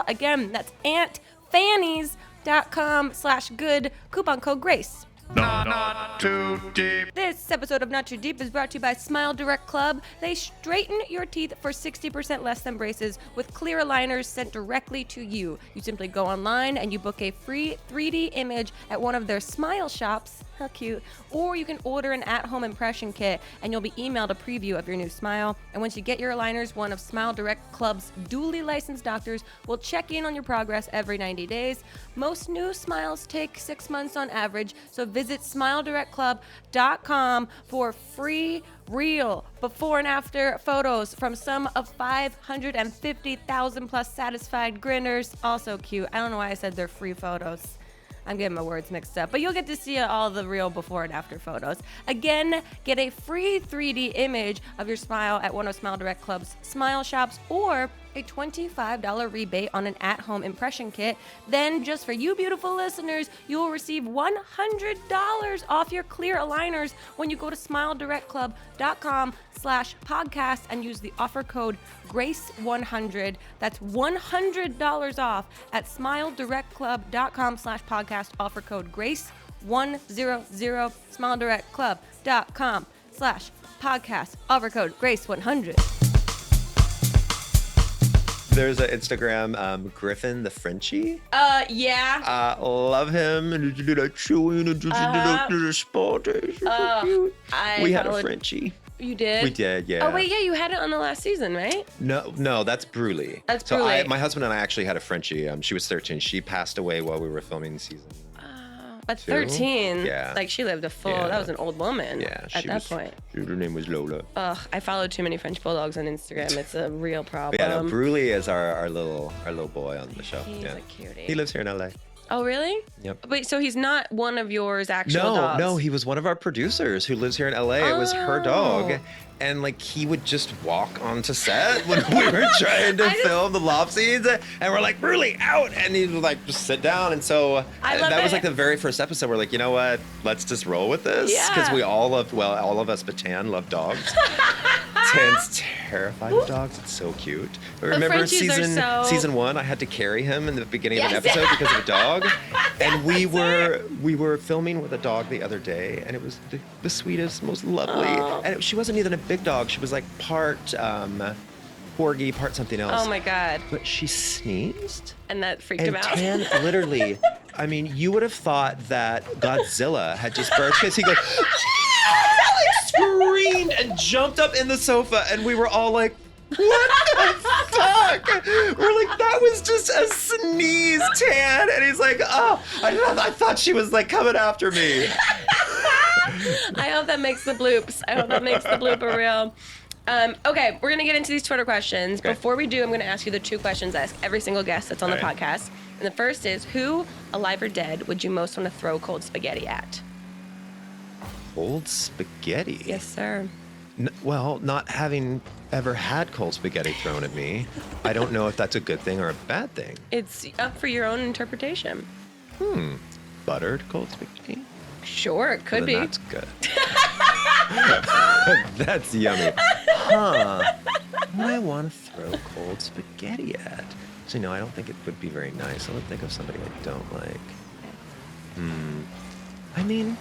out. Again, that's AuntFannies.com/good, coupon code GRACE. Not too deep. This episode of Not Too Deep is brought to you by Smile Direct Club. They straighten your teeth for 60% less than braces with clear aligners sent directly to you. You simply go online and you book a free 3D image at one of their smile shops. How cute. Or you can order an at-home impression kit and you'll be emailed a preview of your new smile. And once you get your aligners, one of Smile Direct Club's duly licensed doctors will check in on your progress every 90 days. Most new smiles take 6 months on average, so visit SmileDirectClub.com for free real before and after photos from some of 550,000 plus satisfied grinners. Also cute. I don't know why I said they're free photos. I'm getting my words mixed up, but you'll get to see all the real before and after photos. Again, get a free 3D image of your smile at one of Smile Direct Club's smile shops or a $25 rebate on an at-home impression kit. Then, just for you beautiful listeners, you will receive $100 off your clear aligners when you go to SmileDirectClub.com/podcast and use the offer code GRACE100. That's $100 off at SmileDirectClub.com/podcast. Offer code GRACE100. SmileDirectClub.com/podcast. Offer code GRACE100. There's an Instagram, Griffin the Frenchie. Yeah. Love him. And he did a chewing and just did a spot. So cute. We had a Frenchie. You did? We did, yeah. Oh, wait, yeah, you had it on the last season, right? No, that's Bruley. That's so Bruley. my husband and I actually had a Frenchie. She was 13. She passed away while we were filming season. But 13, Yeah. like she lived a full, Yeah. that was an old woman Yeah, at that point. Her name was Lola. Ugh, I follow too many French bulldogs on Instagram. It's a real problem. Yeah, no, Bruley is our little boy on the show. He's yeah. a cutie. He lives here in LA. Oh, really? Yep. Wait, so he's not one of yours actual dogs? No, he was one of our producers who lives here in LA. It was her dog. And like he would just walk onto set when we were trying to film the love scenes, and we're like, "Bruley, out!" And he would like just sit down. And so that was like the very first episode. We're like, you know what? Let's just roll with this because we all loved. Well, all of us but Tan love dogs. Tan's terrified of dogs. It's so cute. But remember season 1? I had to carry him in the beginning of an episode because of a dog. And we were filming with a dog the other day, and it was the sweetest, most lovely. And she wasn't even a big dog. She was like part corgi, part something else. Oh my God. But she sneezed. And that freaked him out. And Tan literally, I mean, you would have thought that Godzilla had just burst because he goes, screamed and jumped up in the sofa, and we were all like, what the fuck? We're like, that was just a sneeze, Tan. And he's like, oh, I thought she was like coming after me. I hope that makes the bloops. I hope that makes the blooper real. Okay, we're going to get into these Twitter questions. Okay. Before we do, I'm going to ask you the 2 questions I ask every single guest that's on the podcast. And the first is, who, alive or dead, would you most want to throw cold spaghetti at? Cold spaghetti? Yes, sir. Well, not having ever had cold spaghetti thrown at me, I don't know if that's a good thing or a bad thing. It's up for your own interpretation. Buttered cold spaghetti? Sure, it could be. That's good. That's yummy. Huh. Who do I want to throw cold spaghetti at? So, no, I don't think it would be very nice. I would think of somebody I don't like. I mean,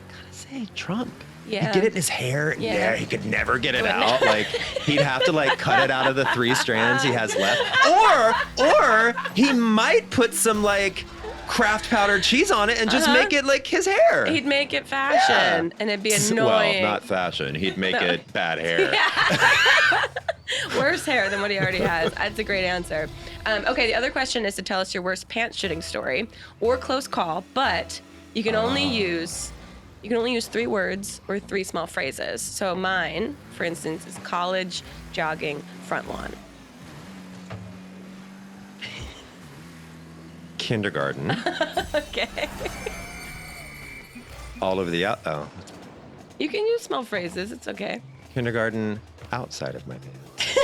gotta say, Trump. Yeah. He'd get it in his hair. Yeah, he could never get it out. Like, he'd have to, like, cut it out of the 3 strands he has left. Or he might put some, like, Kraft powdered cheese on it and just make it like his hair. He'd make it fashion, and it'd be annoying. Well, not fashion. He'd make it bad hair. Worse hair than what he already has. That's a great answer. Okay, the other question is to tell us your worst pants shitting story or close call, but you can only use 3 words or 3 small phrases. So mine, for instance, is college, jogging, front lawn. Kindergarten. Okay. All over the You can use small phrases. It's okay. Kindergarten outside of my pants.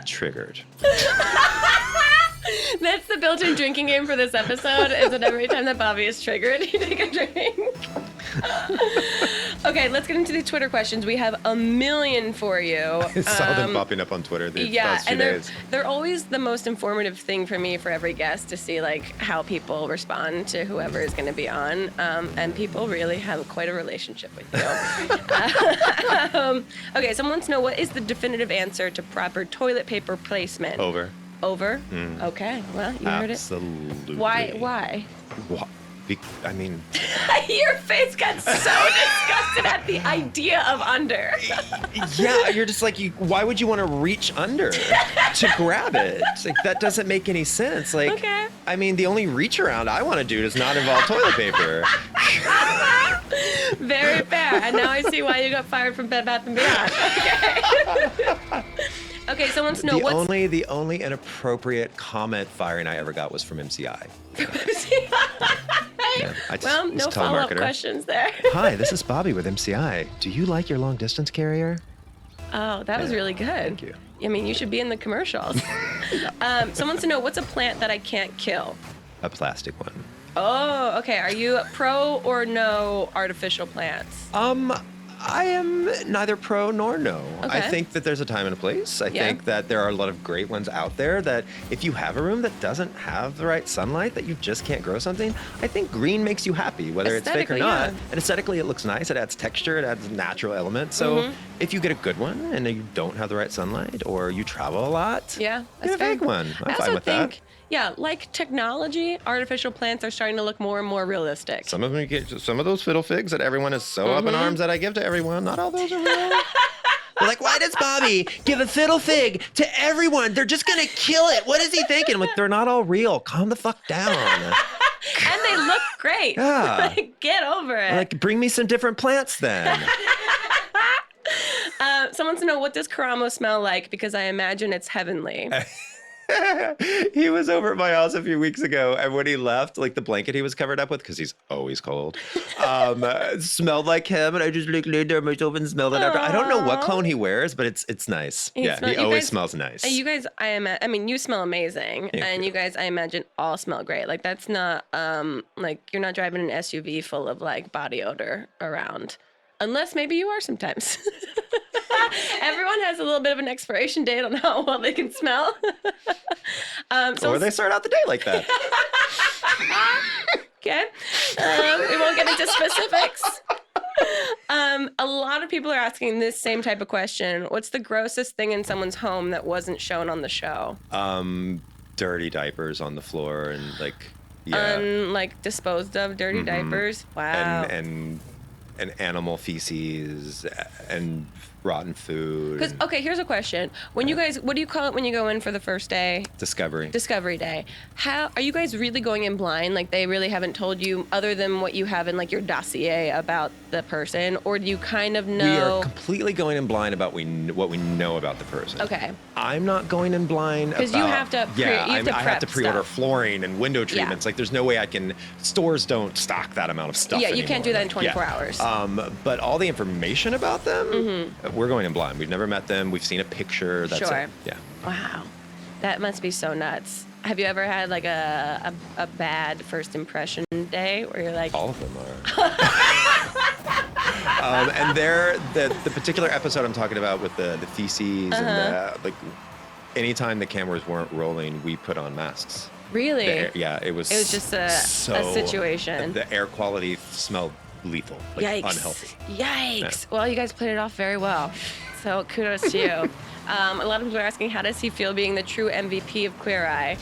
Triggered. That's the built-in drinking game for this episode, is that every time that Bobby is triggered, you take a drink. Okay, let's get into the Twitter questions. We have a million for you. I saw them popping up on Twitter these past few days. They're always the most informative thing for me for every guest to see like how people respond to whoever is going to be on, and people really have quite a relationship with you. Okay, someone wants to know, what is the definitive answer to proper toilet paper placement? Over. Okay, well, you heard it. Absolutely. Why? I mean, Your face got so disgusted at the idea of under. yeah, you're just like, why would you want to reach under to grab it? It's like, that doesn't make any sense. Like, Okay. I mean, the only reach around I want to do does not involve toilet paper. Very fair. And now I see why you got fired from Bed Bath & Beyond. Okay. Okay, so wants to know The only inappropriate comment firing I ever got was from MCI. Yeah, well, no follow-up questions there. Hi, this is Bobby with MCI. Do you like your long distance carrier? Oh, that was really good. Thank you. I mean, you should be in the commercials. Someone wants to know, what's a plant that I can't kill? A plastic one. Oh, okay. Are you pro or no artificial plants? I am neither pro nor no. Okay. I think that there's a time and a place. I think that there are a lot of great ones out there that if you have a room that doesn't have the right sunlight, that you just can't grow something, I think green makes you happy, whether it's fake or not. Yeah. And aesthetically, it looks nice. It adds texture. It adds natural elements. So if you get a good one and you don't have the right sunlight or you travel a lot, Yeah, get that's a fake fair. one. I'm I fine also with think, that. yeah, like technology, artificial plants are starting to look more and more realistic. Some of those fiddle figs that everyone is so up in arms that I give to everyone, not all those are real. They're like, why does Bobby give a fiddle fig to everyone? They're just gonna kill it. What is he thinking? I'm like, they're not all real. Calm the fuck down. And they look great. Yeah. Like, get over it. Like, bring me some different plants then. Someone wants to know, what does Karamo smell like? Because I imagine it's heavenly. He was over at my house a few weeks ago, and when he left, like the blanket he was covered up with, because he's always cold, smelled like him, and I just like laid there myself and smelled it after. I don't know what cologne he wears, but it's nice. He always smells nice. You guys, I mean, you smell amazing, and you guys, I imagine, all smell great. Like, that's not like you're not driving an SUV full of like body odor around, unless maybe you are sometimes. Everyone has a little bit of an expiration date on how well they can smell. Or they start out the day like that. Okay. We won't get into specifics. A lot of people are asking this same type of question. What's the grossest thing in someone's home that wasn't shown on the show? Dirty diapers on the floor and Like disposed of dirty diapers. Wow. And animal feces and rotten food. Because, okay, here's a question. When you guys, what do you call it when you go in for the first day? Discovery day. How are you guys really going in blind? Like, they really haven't told you, other than what you have in like your dossier about the person, or do you kind of know? We are completely going in blind about what we know about the person. Okay. I'm not going in blind because you have to. I have to pre-order stuff. flooring and window treatments. Like, there's no way I can. Stores don't stock that amount of stuff. Yeah, you anymore. can't do that in 24 hours. But all the information about them, we're going in blind. We've never met them. We've seen a picture. That's Sure. it. Yeah. Wow, that must be so nuts. Have you ever had like a bad first impression day where you're like? All of them are. And the particular episode I'm talking about with the feces and like anytime the cameras weren't rolling, we put on masks. Really? It was just a situation. The air quality smelled lethal, like Yikes. unhealthy. Yikes. Yeah. Well, you guys played it off very well. So kudos to you. A lot of people are asking, how does he feel being the true MVP of Queer Eye?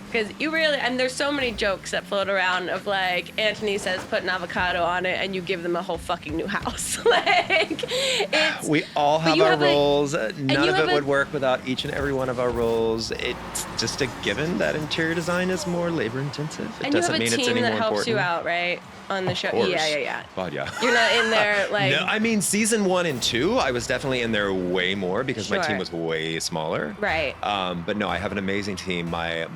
Because you really, and there's so many jokes that float around of like, Anthony says put an avocado on it and you give them a whole fucking new house. Like, we all have our roles. None of it would work without each and every one of our roles. It's just a given that interior design is more labor intensive. It doesn't mean it's any more important. And you have a team that helps you out, right? On the show. Yeah. God, yeah. You're not in there like. No, I mean, season 1 and 2, I was definitely in there way more because my team was way smaller. Right. But no, I have an amazing team. My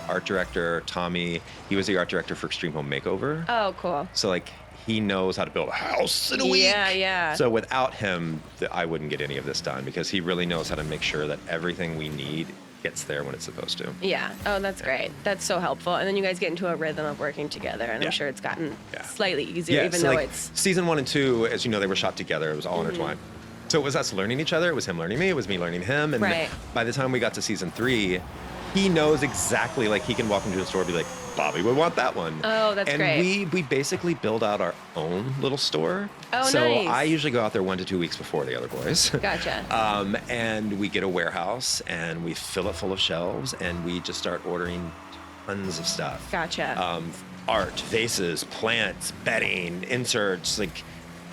art director, Tommy, he was the art director for Extreme Home Makeover. Oh, cool. So like, he knows how to build a house in a week. Yeah. So without him, I wouldn't get any of this done because he really knows how to make sure that everything we need gets there when it's supposed to. Yeah. Oh, that's great. That's so helpful. And then you guys get into a rhythm of working together, and I'm sure it's gotten slightly easier, even so though like it's season 1 and 2, as you know, they were shot together. It was all intertwined. So it was us learning each other. It was him learning me. It was me learning him. And by the time we got to season 3, he knows exactly, like he can walk into a store and be like, Bobby would want that one. Oh, that's great. And we basically build out our own little store. Oh, so nice. I usually go out there 1 to 2 weeks before the other boys. Gotcha. And we get a warehouse and we fill it full of shelves and we just start ordering tons of stuff. Gotcha. Art, vases, plants, bedding, inserts, like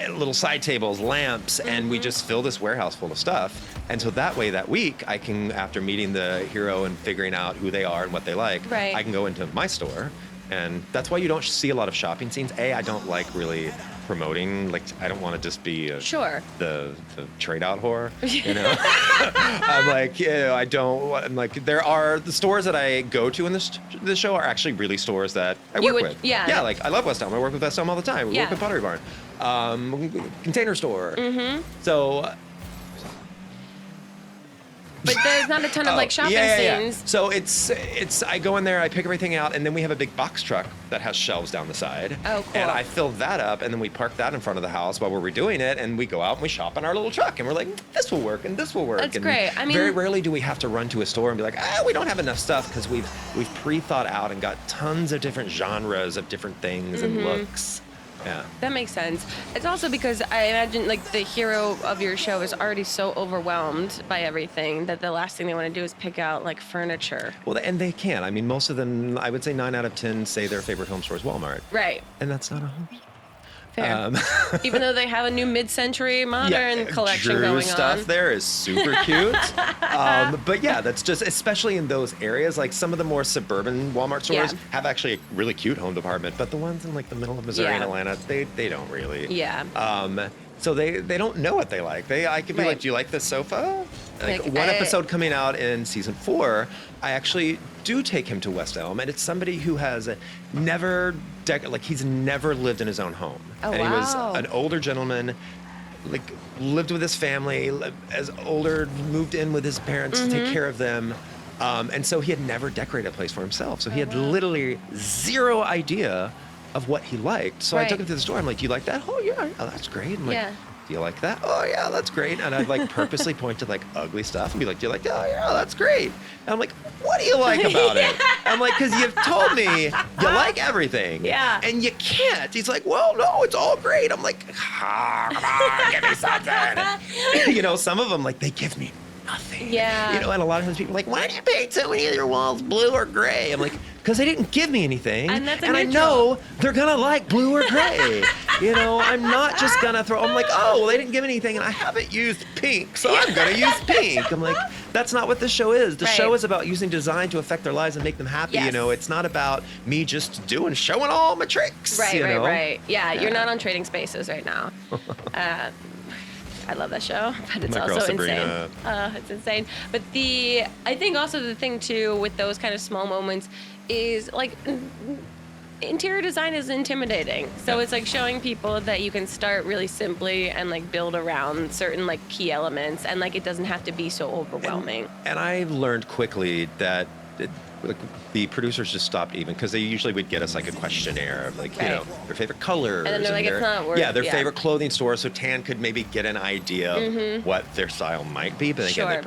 little side tables, lamps, and we just fill this warehouse full of stuff. And so that way, that week, I can, after meeting the hero and figuring out who they are and what they like, I can go into my store. And that's why you don't see a lot of shopping scenes. I don't like really promoting, like I don't want to just be the trade out whore, you know. I'm like, I don't. I'm like, there are the stores that I go to in this show are actually really stores that I work with. Yeah, like I love West Elm. I work with West Elm all the time. We work with Pottery Barn, Container Store. So. But there's not a ton of like shopping scenes. So it's I go in there, I pick everything out, and then we have a big box truck that has shelves down the side. Oh, cool. And I fill that up, and then we park that in front of the house while we're redoing it, and we go out and we shop in our little truck, and we're like, this will work, and this will work. That's and great. I mean, very rarely do we have to run to a store and be like, we don't have enough stuff, because we've pre-thought out and got tons of different genres of different things and looks. Yeah. That makes sense. It's also because I imagine like the hero of your show is already so overwhelmed by everything that the last thing they want to do is pick out like furniture. Well, and they can. I mean, most of them, I would say 9 out of 10 say their favorite home store is Walmart. Right. And that's not a home store. Fair. Even though they have a new mid-century modern collection Drew going stuff on. there is super cute. But yeah, that's just, especially in those areas, like some of the more suburban Walmart stores have actually a really cute home department, but the ones in like the middle of Missouri and Atlanta, they don't really. Yeah. So they don't know what they like. I could be like, do you like this sofa? Like one episode coming out in season 4, I actually do take him to West Elm, and it's somebody who has never, he's never lived in his own home. Oh, and he was an older gentleman, like lived with his family, as older, moved in with his parents to take care of them. And so he had never decorated a place for himself. So he had literally zero idea of what he liked. So I took him to the store. I'm like, do you like that? Oh, yeah, that's great. I'm like, do you like that? Oh, yeah, that's great. And I'd like purposely point to like ugly stuff and be like, do you like that? Oh, yeah, that's great. And I'm like, what do you like about it? I'm like, because you've told me you like everything. Yeah. And you can't. He's like, well, no, it's all great. I'm like, come on, give me something. You know, some of them, like, they give me nothing. Yeah. You know, and a lot of times people are like, why do you paint so many of your walls blue or gray? I'm like, because they didn't give me anything. And I know they're going to like blue or gray. You know, I'm not just going to throw, I'm like, well, they didn't give me anything and I haven't used pink, so I'm going to use pink. I'm like, that's not what this show is. The show is about using design to affect their lives and make them happy. You know, it's not about me just showing all my tricks. Right. Yeah, you're not on Trading Spaces right now. I love that show, but it's also insane. It's insane. But I think also the thing too with those kind of small moments is like interior design is intimidating. So it's like showing people that you can start really simply and like build around certain like key elements, and like it doesn't have to be so overwhelming. And I learned quickly that like the producers just stopped even, because they usually would get us like a questionnaire of like, you know, their favorite colors. And then they're like, it's not worth their favorite clothing store. So Tan could maybe get an idea of what their style might be. But again,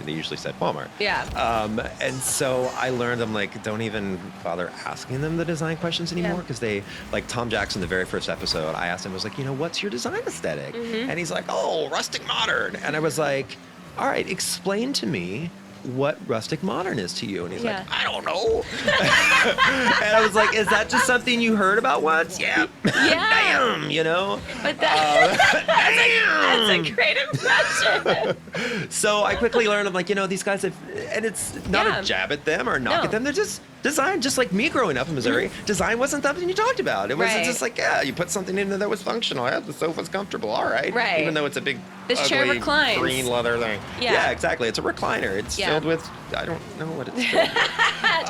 they usually said Walmart. Yeah. And so I learned, I'm like, don't even bother asking them the design questions anymore. Because they, like Tom Jackson, the very first episode, I asked him, I was like, you know, what's your design aesthetic? And he's like, oh, rustic modern. And I was like, all right, explain to me what rustic modern is to you. And he's like, I don't know. And I was like, is that just something you heard about once? Yeah. Damn, you know? But that's a great impression. So I quickly learned, I'm like, you know, these guys have, and it's not a jab at them or knock at them. They're just design, just like me growing up in Missouri. Design wasn't something you talked about. It was just like, you put something in there that was functional. Yeah, the sofa's comfortable. All right. Even though it's a big, this chair reclines. Green leather thing. Yeah, exactly. It's a recliner. It's filled with, I don't know what it's filled with.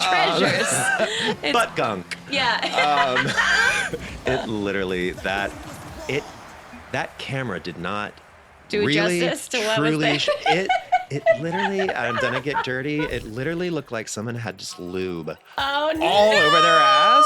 Treasures. Butt gunk. Yeah. It literally, that camera did not do really, justice to what was there. It literally, I'm gonna get dirty. It literally looked like someone had just lube Oh no! all over their ass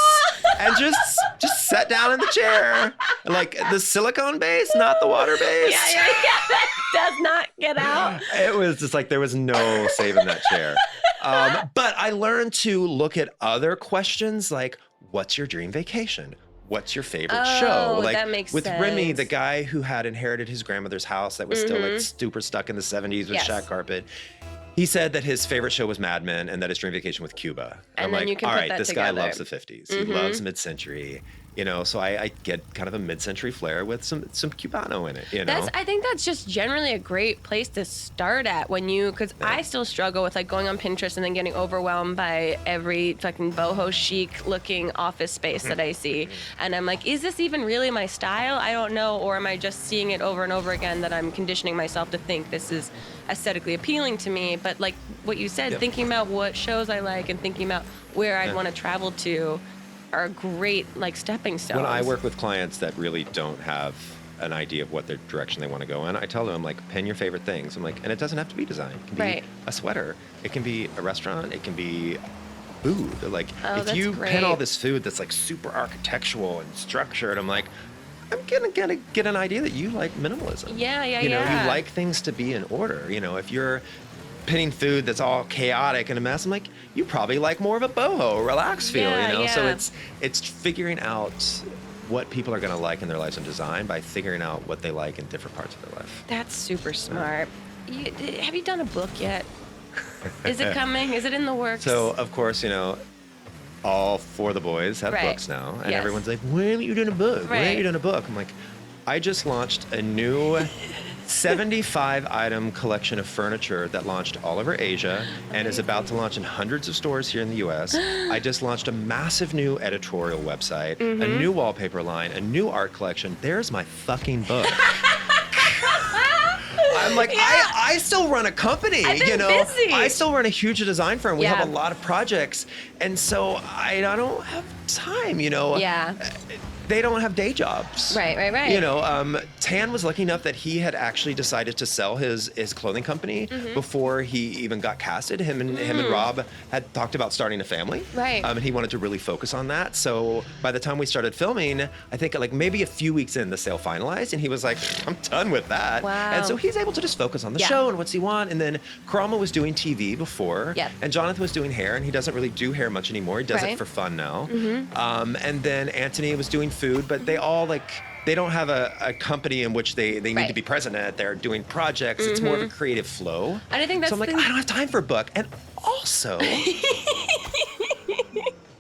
and just sat down in the chair. Like the silicone base, not the water base. Yeah. That does not get out. It was just like there was no saving that chair. But I learned to look at other questions like, what's your dream vacation? What's your favorite show? Like that makes with sense. Remy, the guy who had inherited his grandmother's house that was still like super stuck in the 70s with shag carpet. He said that his favorite show was Mad Men and that his dream vacation was Cuba. And I'm then like, you can all put right, that this together. guy loves the 50s. He loves mid-century. You know, so I get kind of a mid-century flair with some Cubano in it, you know? I think that's just generally a great place to start at because I still struggle with like going on Pinterest and then getting overwhelmed by every fucking boho chic looking office space that I see. And I'm like, is this even really my style? I don't know. Or am I just seeing it over and over again that I'm conditioning myself to think this is aesthetically appealing to me? But like what you said, thinking about what shows I like and thinking about where I'd want to travel to are great like stepping stones. When I work with clients that really don't have an idea of what their direction they want to go in, I tell them, like, pin your favorite things. I'm like, and it doesn't have to be design. It can be a sweater. It can be a restaurant. It can be food. Like, if you pin all this food that's like super architectural and structured, I'm like, I'm gonna get an idea that you like minimalism. You know, you like things to be in order. You know, if you're pinning food that's all chaotic and a mess, I'm like, you probably like more of a boho, relaxed feel, you know? So it's figuring out what people are going to like in their lives in design by figuring out what they like in different parts of their life. That's super smart. Have you done a book yet? Is it coming? Is it in the works? So, of course, you know, all 4 of the boys have books now. And everyone's like, when are you doing a book? When are you doing a book? I'm like, I just launched a new 75-item collection of furniture that launched all over Asia and is about to launch in hundreds of stores here in the U.S. I just launched a massive new editorial website, a new wallpaper line, a new art collection. There's my fucking book. I'm like, I still run a company, you know. Busy. I still run a huge design firm. We have a lot of projects, and so I don't have time, you know. They don't have day jobs. Right. You know, Tan was lucky enough that he had actually decided to sell his clothing company before he even got casted. Him and Rob had talked about starting a family. And he wanted to really focus on that. So by the time we started filming, I think like maybe a few weeks in, the sale finalized, and he was like, I'm done with that. And so he's able to just focus on the show and what's he want. And then Karama was doing TV before, and Jonathan was doing hair, and he doesn't really do hair much anymore. He does it for fun now. And then Anthony was doing food, but they all they don't have a company in which they need to be present at. They're doing projects. It's more of a creative flow. And I think that's so I'm like, I don't have time for a book. And also, if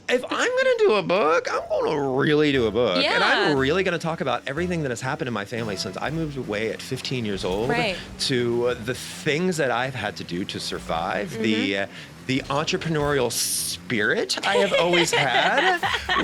I'm going to do a book, I'm going to really do a book. And I'm really going to talk about everything that has happened in my family since I moved away at 15 years old to the things that I've had to do to survive, the entrepreneurial spirit I have always had,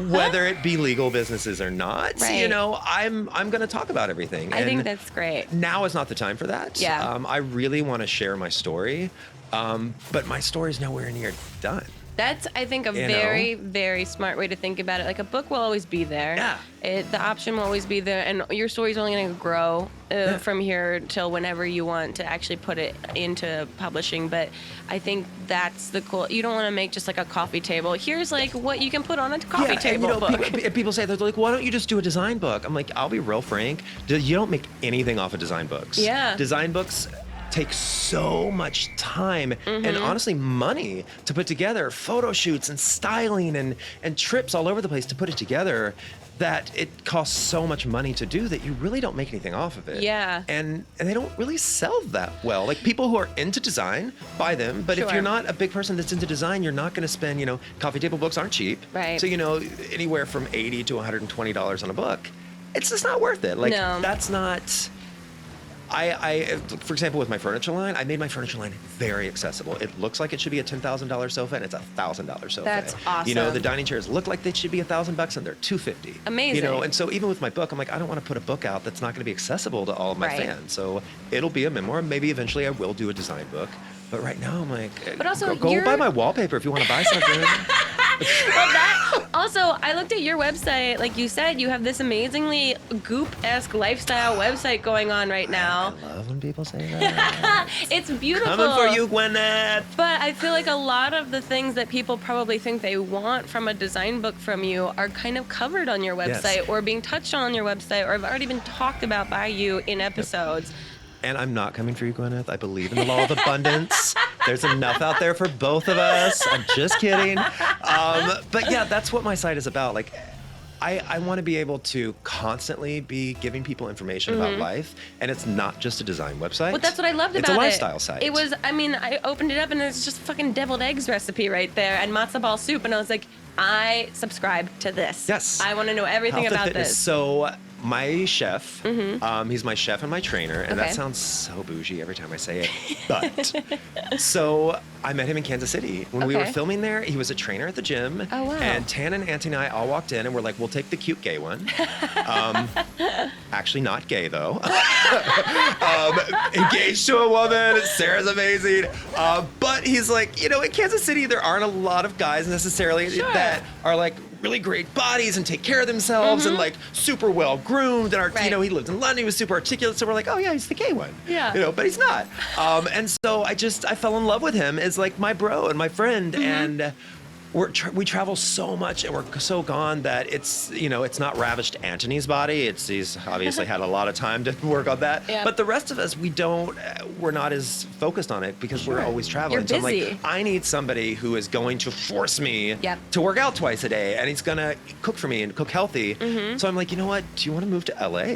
whether it be legal businesses or not. You know, I'm going to talk about everything. I think that's great. Now is not the time for that. I really want to share my story, but my story is nowhere near done. That's, I think, a very, very smart way to think about it. Like, a book will always be there. The option will always be there, and your story's only going to grow from here till whenever you want to actually put it into publishing. But I think that's the cool. You don't want to make just like a coffee table. Here's like what you can put on a coffee table and, you know, book. People say, they're like, why don't you just do a design book? I'm like, I'll be real frank. You don't make anything off of design books. Design books take so much time and honestly money to put together, photo shoots and styling and trips all over the place to put it together, that it costs so much money to do that you really don't make anything off of it. And they don't really sell that well. Like, people who are into design buy them, but if you're not a big person that's into design, you're not going to spend, you know, coffee table books aren't cheap. So, you know, anywhere from $80 to $120 on a book, it's just not worth it. Like, that's not... for example, with my furniture line, I made my furniture line very accessible. It looks like it should be a $10,000 sofa, and it's a $1,000 sofa. That's awesome. You know, the dining chairs look like they should be $1,000, and they're $250. Amazing. You know, and so even with my book, I'm like, I don't want to put a book out that's not going to be accessible to all of my fans. So it'll be a memoir. Maybe eventually I will do a design book. But right now, I'm like, but also go buy my wallpaper if you want to buy something. that also, I looked at your website. Like you said, you have this amazingly goop-esque lifestyle website going on right now. I love when people say that. It's beautiful. Coming for you, Gwyneth. But I feel like a lot of the things that people probably think they want from a design book from you are kind of covered on your website or being touched on your website or have already been talked about by you in episodes. And I'm not coming for you, Gwyneth. I believe in the law of abundance. There's enough out there for both of us. I'm just kidding. But yeah, that's what my site is about. Like, I want to be able to constantly be giving people information about life, and it's not just a design website. Well, that's what I loved about it. It's a lifestyle site. It was, I mean, I opened it up and it's just fucking deviled eggs recipe right there and matzo ball soup, and I was like, I subscribe to this. Yes. I want to know everything Health and about fitness. this. So my chef, he's my chef and my trainer, and Okay. that sounds so bougie every time I say it. But so I met him in Kansas City when we were Okay. filming there. He was a trainer at the gym. Oh, wow. And Tan and Auntie and I all walked in and we're like, we'll take the cute gay one. Actually not gay though. Engaged to a woman. Sarah's amazing. But he's like, you know, in Kansas City there aren't a lot of guys necessarily that are like really great bodies and take care of themselves and like super well groomed and you know, he lived in London, he was super articulate, so we're like, oh yeah, he's the gay one. Yeah. You know, but he's not. And so I fell in love with him as like my bro and my friend, and we travel so much and we're so gone that it's, you know, it's not ravished Antony's body. He's obviously had a lot of time to work on that. Yeah. But the rest of us, we're not as focused on it because we're always traveling. You're So I'm busy. like, I need somebody who is going to force me Yep. to work out twice a day, and he's gonna cook for me and cook healthy. So I'm like, you know what? Do you want to move to LA?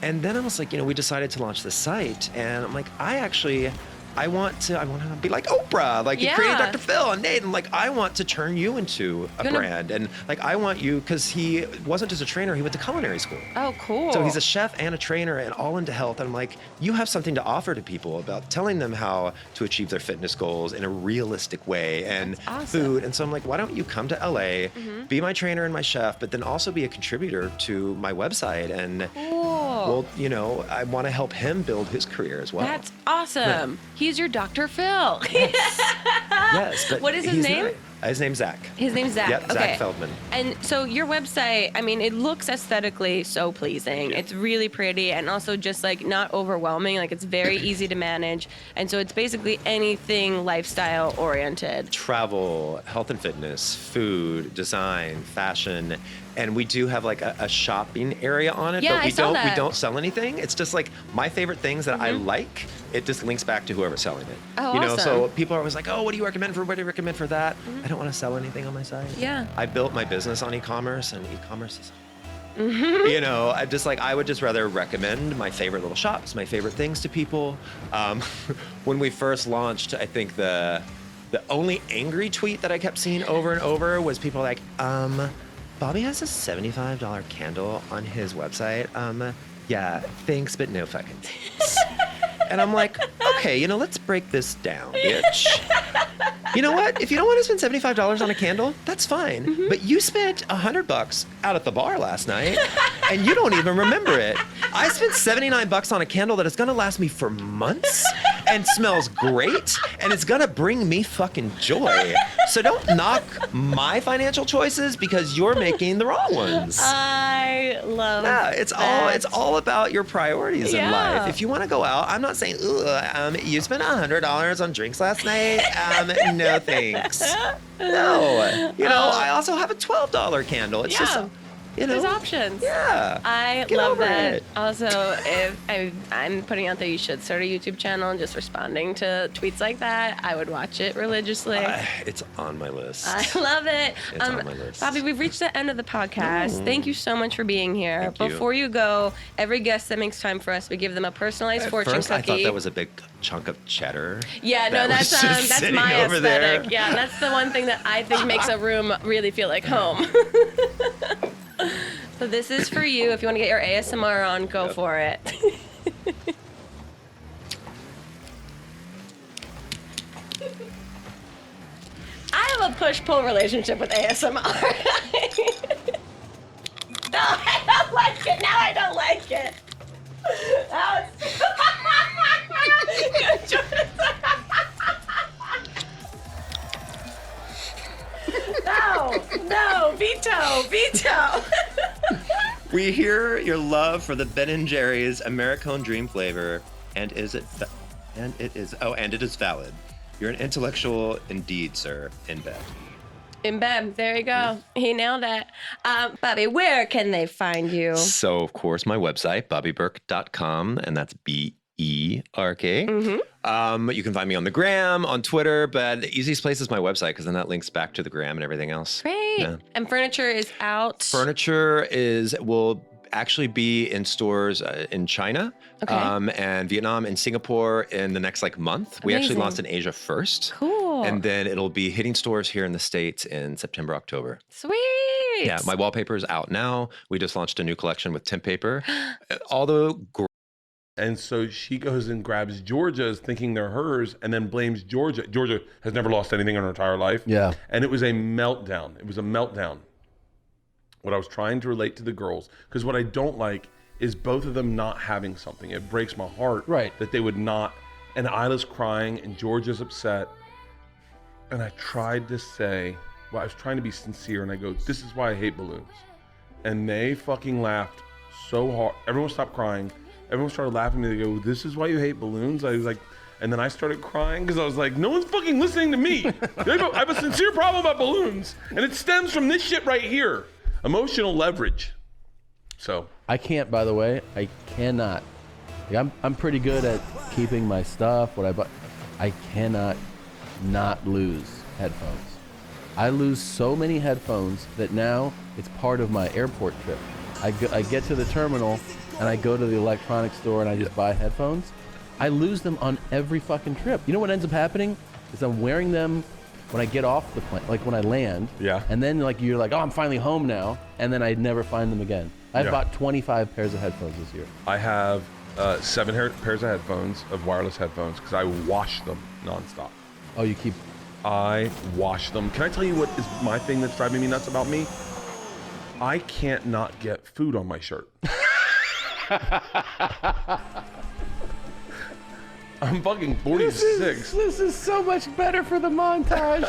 And then I was like, you know, we decided to launch this site, and I'm like, I want to be like Oprah, like you created Dr. Phil and Nate, and like I want to turn you into a brand, and like I want you, because he wasn't just a trainer, he went to culinary school. Oh, cool. So he's a chef and a trainer and all into health. And I'm like, you have something to offer to people about telling them how to achieve their fitness goals in a realistic way and That's awesome. food. And so I'm like, why don't you come to LA, be my trainer and my chef, but then also be a contributor to my website. And well, you know, I want to help him build his career as well. That's awesome. He's your Dr. Phil. Yes, but What is his he's name? not. His name's Zach. His name's Zach. Yep, Okay. Zach Feldman. And so your website, I mean, it looks aesthetically so pleasing. It's really pretty and also just like not overwhelming. Like it's very easy to manage. And so it's basically anything lifestyle oriented. Travel, health and fitness, food, design, fashion, and we do have like a shopping area on it, Yeah, but I saw that. we don't sell anything. It's just like my favorite things that I like. It just links back to whoever's selling it. Oh, you know, so awesome. people are always like, "Oh, what do you recommend for? What do you recommend for that?" I don't want to sell anything on my site. Yeah. I built my business on e-commerce, and e-commerce is you know, I would just rather recommend my favorite little shops, my favorite things to people. When we first launched, I think the only angry tweet that I kept seeing over and over was people like, Bobby has a $75 candle on his website. Yeah, thanks, but no fucking thanks. And I'm like, okay, you know, let's break this down, bitch. You know what? If you don't want to spend $75 on a candle, that's fine. But you spent $100 out at the bar last night, and you don't even remember it. I spent $79 on a candle that is gonna last me for months and smells great, and it's gonna bring me fucking joy. So don't knock my financial choices because you're making the wrong ones. I love Yeah, it's all about your priorities in Yeah. life. If you want to go out, I'm not saying, you spent $100 on drinks last night. No thanks. No, you know, I also have a $12 candle. It's just, you know, There's options. Yeah, I Get love over that. it. Also, if I'm putting out there, you should start a YouTube channel and just responding to tweets like that. I would watch it religiously. It's on my list. I love it. It's on my list. Bobby, we've reached the end of the podcast. Thank you so much for being here. Thank you. Before you go, every guest that makes time for us, we give them a personalized At fortune first, cookie. I thought that was a big chunk of cheddar. Yeah, that no, was that's just that's sitting my over aesthetic. there. Yeah, that's the one thing that I think makes a room really feel like home. So this is for you. If you want to get your ASMR on, go for it. I have a push-pull relationship with ASMR. No, I don't like it. Now I don't like it. That was... No. No, veto. We hear your love for the Ben & Jerry's Americone Dream flavor, and it is valid. You're an intellectual indeed, sir, in bed. In bed, there you go. He nailed it. Bobby, where can they find you? So, of course, my website, bobbyberk.com, and that's BERK. Mm-hmm. You can find me on the gram, on Twitter, but the easiest place is my website because then that links back to the gram and everything else. Great. Yeah. And furniture is out. Furniture will actually be in stores in China, and Vietnam and Singapore in the next month. We actually launched in Asia first. Cool. And then it'll be hitting stores here in the States in September, October. Sweet. Yeah, my wallpaper is out now. We just launched a new collection with Tim paper. And so she goes and grabs Georgia's thinking they're hers and then blames Georgia. Georgia has never lost anything in her entire life. Yeah. And it was a meltdown. It was a meltdown. What I was trying to relate to the girls, because what I don't like is both of them not having something. It breaks my heart that they would not. And Isla's crying and Georgia's upset. And I tried to say, I was trying to be sincere and I go, this is why I hate balloons. And they fucking laughed so hard. Everyone stopped crying. Everyone started laughing at me. They go, this is why you hate balloons? I was like, and then I started crying because I was like, no one's fucking listening to me. I have a sincere problem about balloons. And it stems from this shit right here. Emotional leverage. So. I can't, by the way, I cannot. I'm pretty good at keeping my stuff, what I buy. I cannot not lose headphones. I lose so many headphones that now it's part of my airport trip. I get to the terminal and I go to the electronics store and I just buy headphones. I lose them on every fucking trip. You know what ends up happening is I'm wearing them when I get off the plane, like when I land. Yeah. And then you're like, oh, I'm finally home now. And then I never find them again. I've bought 25 pairs of headphones this year. I have 7 pairs of headphones, of wireless headphones, because I wash them nonstop. Oh, you keep... I wash them. Can I tell you what is my thing that's driving me nuts about me? I can't not get food on my shirt. I'm fucking 46. This is so much better for the montage.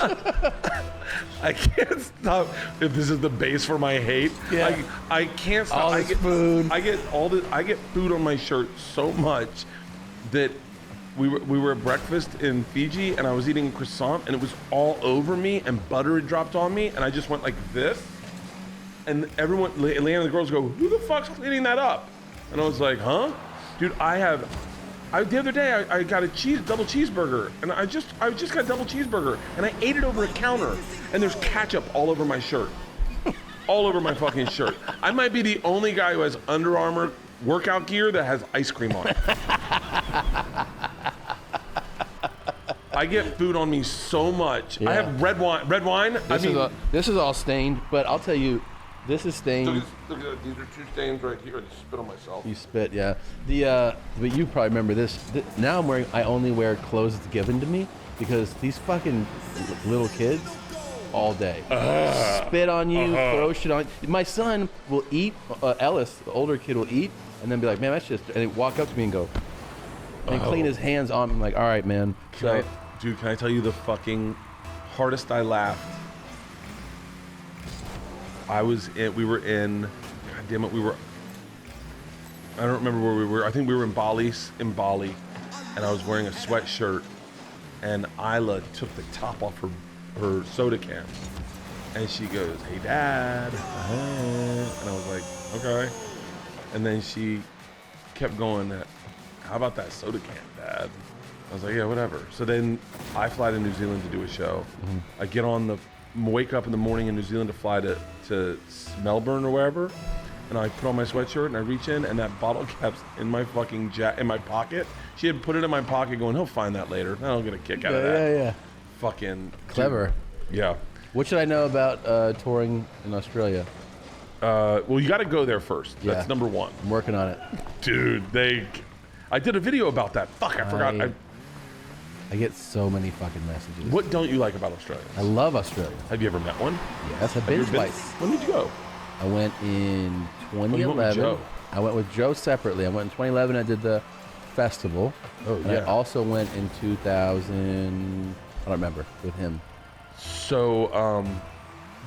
I can't stop. If this is the base for my hate, I can't stop. All this food. I get food on my shirt so much that we were at breakfast in Fiji and I was eating a croissant and it was all over me and butter had dropped on me and I just went like this. And everyone, Leanne and the girls go, who the fuck's cleaning that up? And I was like, huh? Dude, the other day I got a double cheeseburger and I just got a double cheeseburger and I ate it over a counter and there's ketchup all over my shirt. All over my fucking shirt. I might be the only guy who has Under Armour workout gear that has ice cream on it. I get food on me so much. Yeah. I have red wine. This is all stained, but I'll tell you, this is stained. Look at these are 2 stains right here. I just spit on myself. You spit, yeah. But you probably remember this. Now I only wear clothes that's given to me because these fucking little kids all day spit on you, throw shit on you. My son will eat. Ellis, the older kid, will eat and then be like, man, that's just. And he walk up to me and go, and clean his hands on me. I'm like, all right, man. Dude, can I tell you the fucking hardest I laughed? We were in, God damn it, I don't remember where we were. I think we were in Bali, and I was wearing a sweatshirt, and Isla took the top off her soda can, and she goes, hey, Dad. And I was like, okay. And then she kept going, how about that soda can, Dad? I was like, yeah, whatever. So then I fly to New Zealand to do a show. Mm-hmm. I wake up in the morning in New Zealand to fly to Melbourne or wherever, and I put on my sweatshirt and I reach in and that bottle cap's in my fucking in my pocket. She had put it in my pocket going, he'll find that later. I'll get a kick out of that. Yeah. Fucking clever. Dude. Yeah. What should I know about touring in Australia? Well, you got to go there first. Yeah. That's number one. I'm working on it. Dude, I did a video about that. Fuck, I forgot. I get so many fucking messages. What don't you like about Australia? I love Australia. Have you ever met one? Yes, I've been twice. When did you go? I went in 2011. You went with Joe. I went with Joe separately. I went in 2011. I did the festival. Oh, and I also went in 2000. I don't remember, with him. So,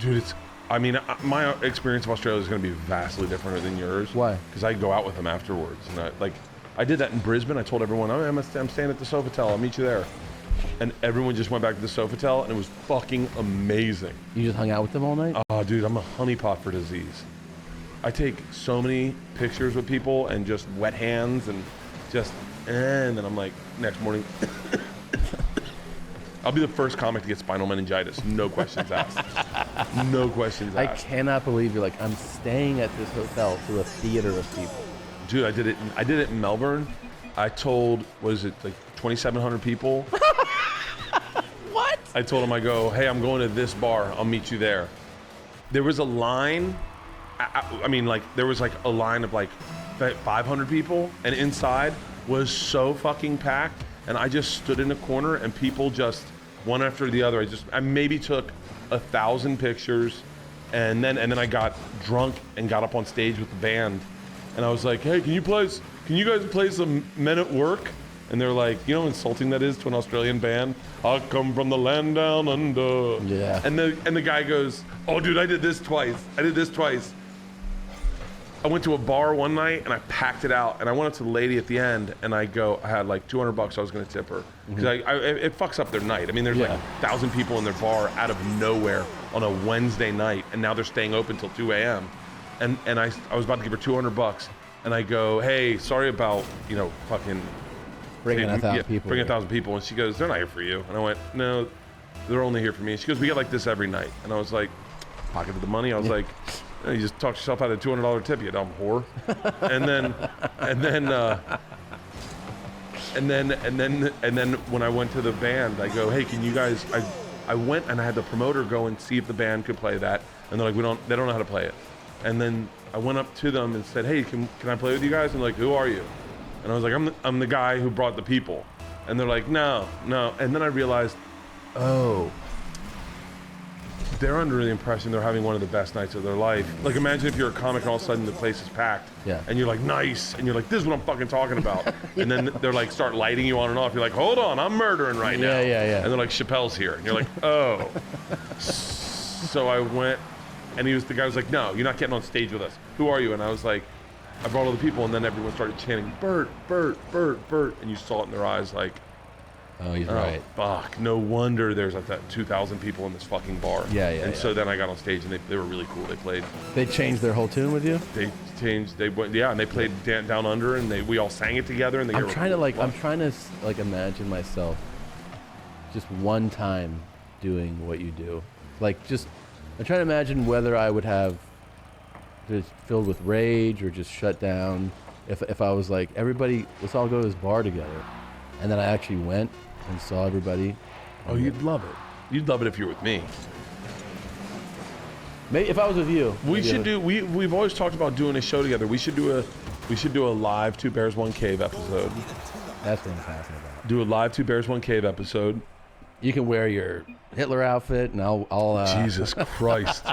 Dude, it's. I mean, my experience of Australia is going to be vastly different than yours. Why? Because I go out with them afterwards, and I did that in Brisbane. I told everyone, I'm staying at the Sofitel. I'll meet you there. And everyone just went back to the Sofitel, and it was fucking amazing. You just hung out with them all night? Oh, dude, I'm a honeypot for disease. I take so many pictures with people and just wet hands and then I'm like, next morning, I'll be the first comic to get spinal meningitis. No questions asked. No questions I asked. cannot believe you're like, I'm staying at this hotel to a theater of people. Dude, I did it in Melbourne. I told, was it like 2,700 people? What? I told them, I go, hey, I'm going to this bar. I'll meet you there. There was a line. I mean, like, there was like a line of like 500 people, and inside was so fucking packed. And I just stood in a corner, and people just one after the other. I maybe took 1,000 pictures, and then I got drunk and got up on stage with the band, and I was like, hey, can you guys play some Men at Work? And they're like, you know how insulting that is to an Australian band? I come from the land down under. Yeah. And the guy goes, oh, dude, I did this twice. I went to a bar one night and I packed it out, and I went up to the lady at the end and I had like $200 I was gonna tip her. Because it fucks up their night. I mean, there's like 1,000 people in their bar out of nowhere on a Wednesday night, and now they're staying open till 2 a.m. And I was about to give her $200, and I go, hey, sorry about, fucking Bringing 1,000 people. Bringing 1,000 people. And she goes, they're not here for you. And I went, no, they're only here for me. And she goes, we get like this every night. And I was like, pocketed the money. I was like, you just talked yourself out of a $200 tip, you dumb whore. and then when I went to the band, I go, hey, can you guys? I went and I had the promoter go and see if the band could play that, and they're like, they don't know how to play it. And then I went up to them and said, hey, can I play with you guys? And they're like, who are you? And I was like, I'm the guy who brought the people. And they're like, no. And then I realized, oh, they're under the impression they're having one of the best nights of their life. Like, imagine if you're a comic and all of a sudden the place is packed. Yeah. And you're like, nice. And you're like, this is what I'm fucking talking about. And then they're like, start lighting you on and off. You're like, hold on, I'm murdering right now. Yeah. And they're like, Chappelle's here. And you're like, oh. So I went, and the guy was like, no, you're not getting on stage with us. Who are you? And I was like, I brought all the people, and then everyone started chanting, Bert, Bert, Bert, Bert. And you saw it in their eyes like, oh, he's right. Fuck, no wonder there's like that 2,000 people in this fucking bar. Yeah. So then I got on stage, and they were really cool. They played. They changed their whole tune with you? They went, and they played Down Under, and we all sang it together. And I'm trying to imagine myself just one time doing what you do. I'm trying to imagine whether I would have just filled with rage or just shut down if I was like, everybody, let's all go to this bar together. And then I actually went and saw everybody. Oh, you'd love it. You'd love it if you were with me. Maybe if I was with you. We've always talked about doing a show together. We should do a live Two Bears One Cave episode. That's what I'm talking about. Do a live Two Bears One Cave episode. You can wear your Hitler outfit, and I'll Jesus Christ.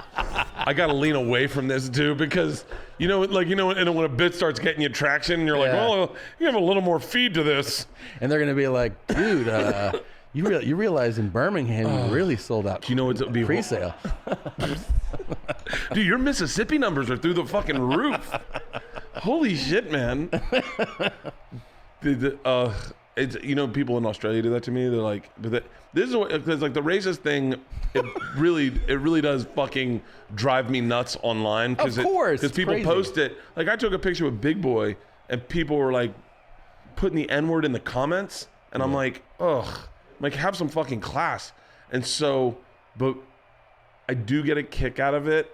I gotta lean away from this too, because when a bit starts getting you traction, and you're like, well, you have a little more feed to this. And they're gonna be like, dude, you realize in Birmingham you really sold out. You know what's be pre-sale? Dude, your Mississippi numbers are through the fucking roof. Holy shit, man. It's, people in Australia do that to me. They're like, this is because like the racist thing, it really does fucking drive me nuts online. Of course, because people post it. Like, I took a picture with Big Boy, and people were like putting the N-word in the comments, and I'm like, ugh, like, have some fucking class. And so, but I do get a kick out of it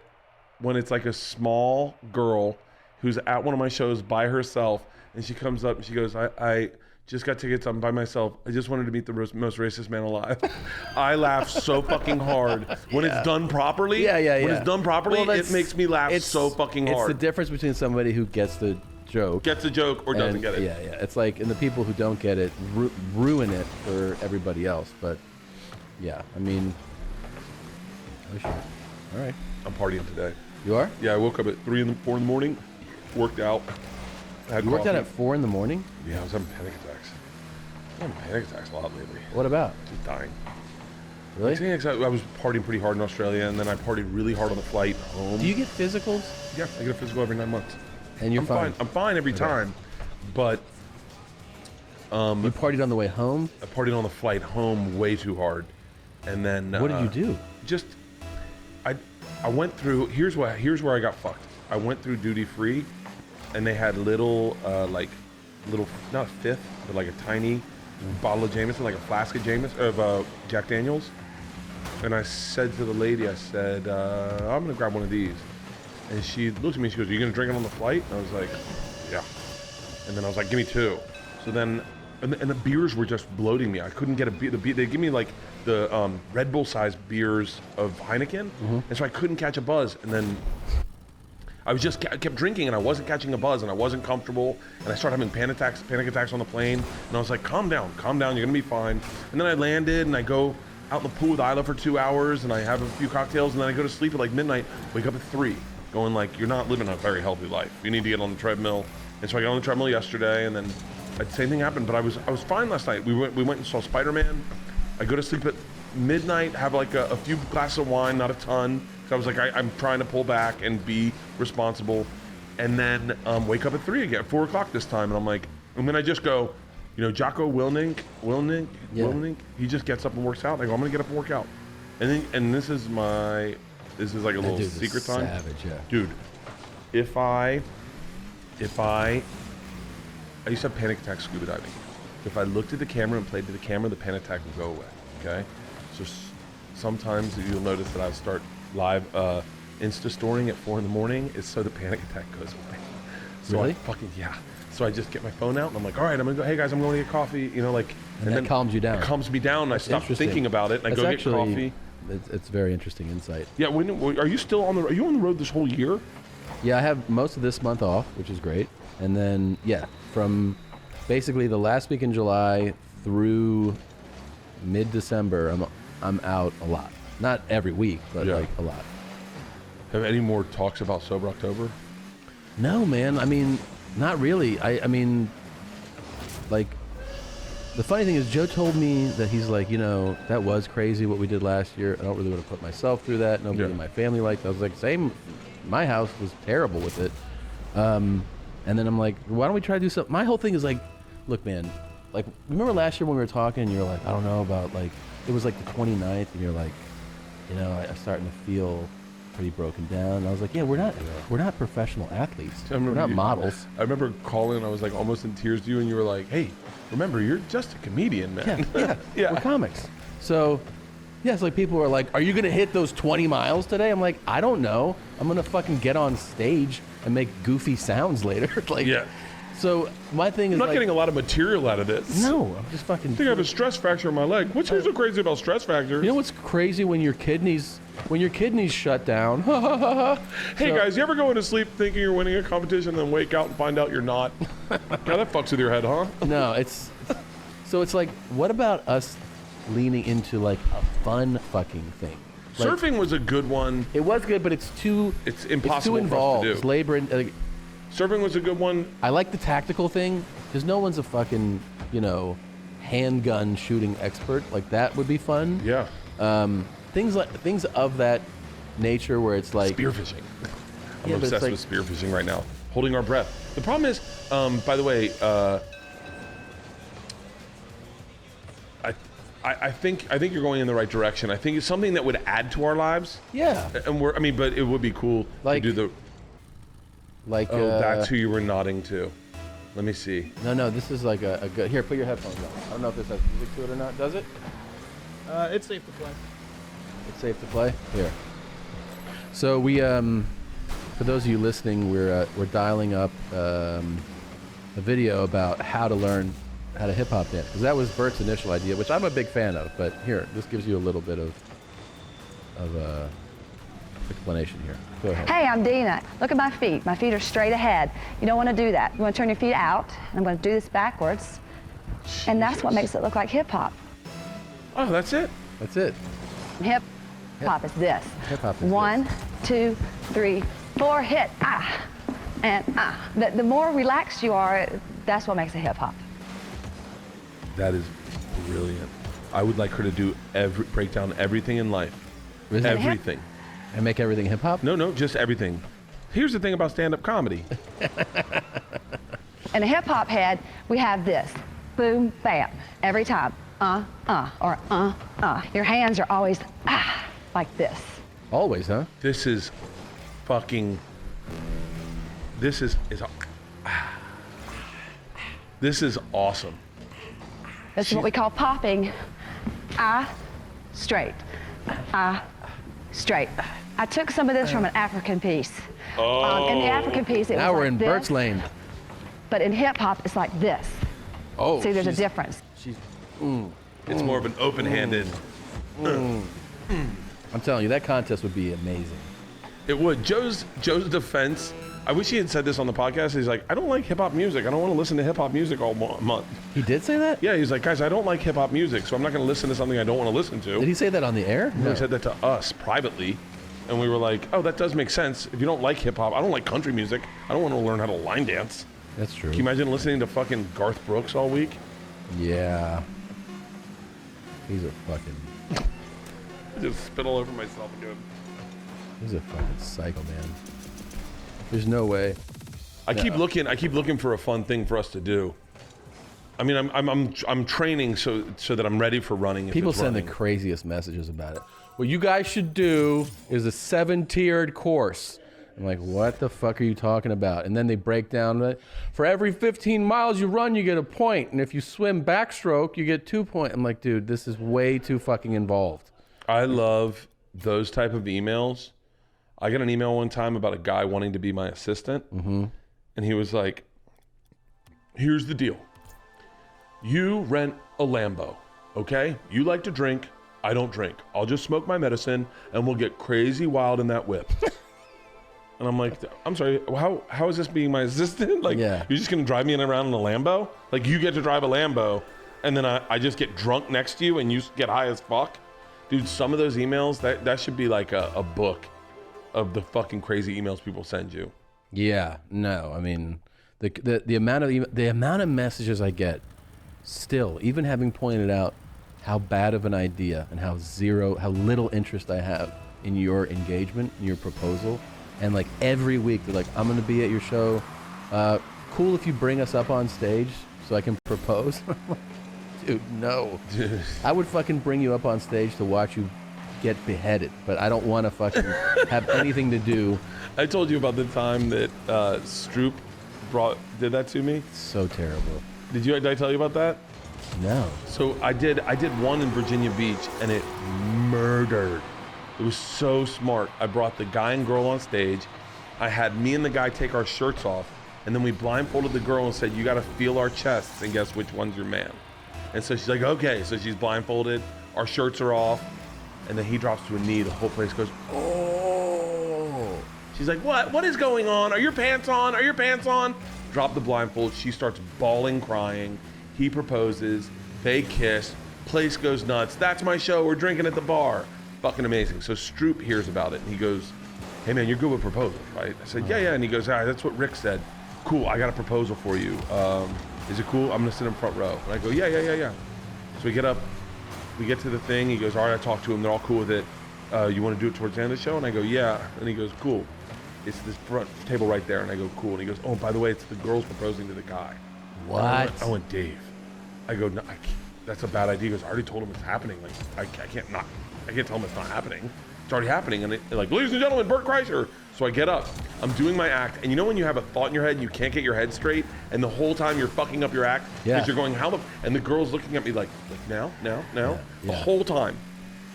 when it's like a small girl who's at one of my shows by herself, and she comes up and she goes, I just got tickets. I'm by myself. I just wanted to meet the most racist man alive. I laugh so fucking hard when it's done properly. Yeah. When it's done properly, it makes me laugh so fucking hard. It's the difference between somebody who gets the joke, or doesn't get it. Yeah. It's like, and the people who don't get it ruin it for everybody else. But yeah, I mean, all right. I'm partying today. You are? Yeah, I woke up at 4 in the morning, worked out. You worked out at 4 in the morning? Yeah, I was having panic attacks. I'm having panic attacks a lot lately. What about? Just dying. Really? I was partying pretty hard in Australia, and then I partied really hard on the flight home. Do you get physicals? Yeah, I get a physical every 9 months. And you're fine. I'm fine every time, but You partied on the way home? I partied on the flight home way too hard, and then What did you do? Just I went through. Here's where I got fucked. I went through duty free, and they had little not a fifth, but like a tiny bottle of Jameson, like a flask of Jack Daniels. And I said to the lady, I said, I'm gonna grab one of these. And she looked at me, she goes, "Are you gonna drink it on the flight?" And I was like, "Yeah." And then I was like, "Give me 2." So then, and the beers were just bloating me. I couldn't get a beer. They give me like the Red Bull sized beers of Heineken, and so I couldn't catch a buzz. And then I kept drinking, and I wasn't catching a buzz, and I wasn't comfortable, and I started having panic attacks on the plane. And I was like, calm down, you're gonna be fine. And then I landed, and I go out in the pool with Isla for 2 hours, and I have a few cocktails, and then I go to sleep at like midnight, wake up at 3, going like, you're not living a very healthy life. You need to get on the treadmill. And so I got on the treadmill yesterday, and then the same thing happened, but I was fine last night. We went and saw Spider-Man. I go to sleep at midnight, have like a few glasses of wine, not a ton. So I was like, I'm trying to pull back and be responsible, and then wake up at 3 again, 4 o'clock this time, and I'm like, and then I just go, Jocko Willink, he just gets up and works out. I go, I'm gonna get up and work out, and this is like a little secret time. Savage, yeah. Dude, if I used to have panic attacks scuba diving. If I looked at the camera and played to the camera, the panic attack would go away. Okay, so sometimes you'll notice that I start live Insta storing at 4 in the morning is so the panic attack goes away. So Really? So I just get my phone out and I'm like, all right, I'm gonna go. Hey guys, I'm going to get coffee. And that then calms you down. It calms me down. And I stop Interesting. thinking about it. And I go get coffee. It's very interesting insight. Yeah. Are you still on the? Are you on the road this whole year? Yeah, I have most of this month off, which is great. And then, from basically the last week in July through mid-December, I'm out a lot. Not every week, but like a lot. Have any more talks about Sober October? No, man. I mean, not really. I mean, like, the funny thing is Joe told me that he's like, that was crazy what we did last year. I don't really want to put myself through that. Nobody in my family liked that. I was like, same. My house was terrible with it. And then I'm like, why don't we try to do something? My whole thing is like, look, man, like, remember last year when we were talking and you were like, I don't know about, like, it was like the 29th and you're like, I'm starting to feel pretty broken down. And I was like, we're not professional athletes. We're not models. I remember calling, I was like almost in tears to you, and you were like, hey, remember, you're just a comedian, man. Yeah. We're comics. So, it's like people are like, are you going to hit those 20 miles today? I'm like, I don't know. I'm going to fucking get on stage and make goofy sounds later. So my thing is, I'm not getting a lot of material out of this. No, I'm just fucking. I think I have a stress fracture in my leg. What's so crazy about stress fractures? You know what's crazy when your kidneys shut down? Hey guys, you ever go into sleep thinking you're winning a competition and then wake out and find out you're not? Yeah, that fucks with your head, huh? No, it's like, what about us leaning into like a fun fucking thing? Like, surfing was a good one. It was good, but it's impossible. It's too for us to involved. do. It's labor and. Surfing was a good one. I like the tactical thing because no one's a fucking, handgun shooting expert. Like that would be fun. Yeah. Things of that nature where it's like spearfishing. I'm obsessed with spearfishing right now. Holding our breath. The problem is, by the way, I think you're going in the right direction. I think it's something that would add to our lives. Yeah. And but it would be cool to do the. That's who you were nodding to. Let me see. No, this is like a good. Here, put your headphones on. I don't know if this has music to it or not. Does it? It's safe to play. It's safe to play. Here. So we, for those of you listening, we're dialing up a video about how to learn how to hip hop dance, because that was Bert's initial idea, which I'm a big fan of. But here, this gives you a little bit of explanation here. Go ahead. Hey, I'm Dina. Look at my feet. My feet are straight ahead. You don't want to do that. You want to turn your feet out. And I'm going to do this backwards. Jesus. And that's what makes it look like hip hop. Oh, that's it? That's it. Hip hop is this. Hip hop is 1, 2, 3, 4, hit, and The more relaxed you are, that's what makes it hip hop. That is brilliant. I would like her to do break down everything in life. Really? Everything. And make everything hip hop? No, just everything. Here's the thing about stand-up comedy. In a hip hop head, we have this. Boom, bam, every time. Or Your hands are always like this. Always, huh? This is fucking. This is awesome. This is what we call popping. Straight. Straight. I took some of this from an African piece. In the African piece, it Now was we're like in this, Bert's lane. But in hip hop, it's like this. Oh, See, there's a difference. It's more of an open-handed. I'm telling you, that contest would be amazing. It would. Joe's defense. I wish he had said this on the podcast. He's like, I don't like hip hop music. I don't want to listen to hip hop music all month. He did say that? Yeah, he's like, guys, I don't like hip hop music, so I'm not going to listen to something I don't want to listen to. Did he say that on the air? No. He said that to us privately, and we were like, oh, that does make sense. If you don't like hip hop, I don't like country music. I don't want to learn how to line dance. That's true. Can you imagine listening to fucking Garth Brooks all week? Yeah. He's a fucking... I just spit all over myself again. He's a fucking psycho, man. There's no way. I keep looking for a fun thing for us to do. I mean, I'm training so that I'm ready for running. People send the craziest messages about it. What you guys should do is a 7-tiered course. I'm like, what the fuck are you talking about? And then they break down that for every 15 miles you run, you get a point. And if you swim backstroke, you get 2 points. I'm like, dude, this is way too fucking involved. I love those type of emails. I got an email one time about a guy wanting to be my assistant. And he was like, here's the deal. You rent a Lambo, okay? You like to drink. I don't drink. I'll just smoke my medicine and we'll get crazy wild in that whip. And I'm like, I'm sorry, how is this being my assistant? Like, Yeah. You're just gonna drive me around in a Lambo? Like, you get to drive a Lambo, and then I just get drunk next to you and you get high as fuck? Dude, some of those emails, that should be like a book of the fucking crazy emails people send you. Yeah, no, I mean, the amount of messages I get, still, even having pointed out how bad of an idea and how little interest I have in your engagement, in your proposal, and like every week they're like, I'm gonna be at your show. Cool if you bring us up on stage so I can propose. I'm like, dude, no. I would fucking bring you up on stage to watch you get beheaded, but I don't want to fucking have anything to do. I told you about the time that Stroop did that to me. So terrible. Did I tell you about that? No. So I did one in Virginia Beach, and it murdered. It was so smart. I brought the guy and girl on stage. I had me and the guy take our shirts off, and then we blindfolded the girl and said, you gotta feel our chests and guess which one's your man. And so she's like, okay. So she's blindfolded, our shirts are off, and then he drops to a knee. The whole place goes, oh. She's like, what is going on? Are your pants on? Are your pants on? Drop the blindfold. She starts bawling, crying. He proposes, they kiss, place goes nuts. That's my show, we're drinking at the bar. Fucking amazing. So Stroop hears about it and he goes, hey man, you're good with proposals, right? I said, yeah. And he goes, all right, that's what Rick said. Cool, I got a proposal for you. Is it cool? I'm gonna sit in front row. And I go, yeah. So we get up, we get to the thing. He goes, all right, I talked to him, they're all cool with it. You wanna do it towards the end of the show? And I go, yeah. And he goes, cool. It's this front table right there. And I go, cool. And he goes, oh, by the way, it's the girl's proposing to the guy. What? I went, Dave. I go, no, that's a bad idea. He goes, I already told him it's happening. Like, I can't tell him it's not happening. It's already happening. And like, ladies and gentlemen, Bert Kreischer. So I get up, I'm doing my act. And you know when you have a thought in your head and you can't get your head straight, and the whole time you're fucking up your act? Yeah. Because you're going, and the girl's looking at me like now? Yeah. The whole time.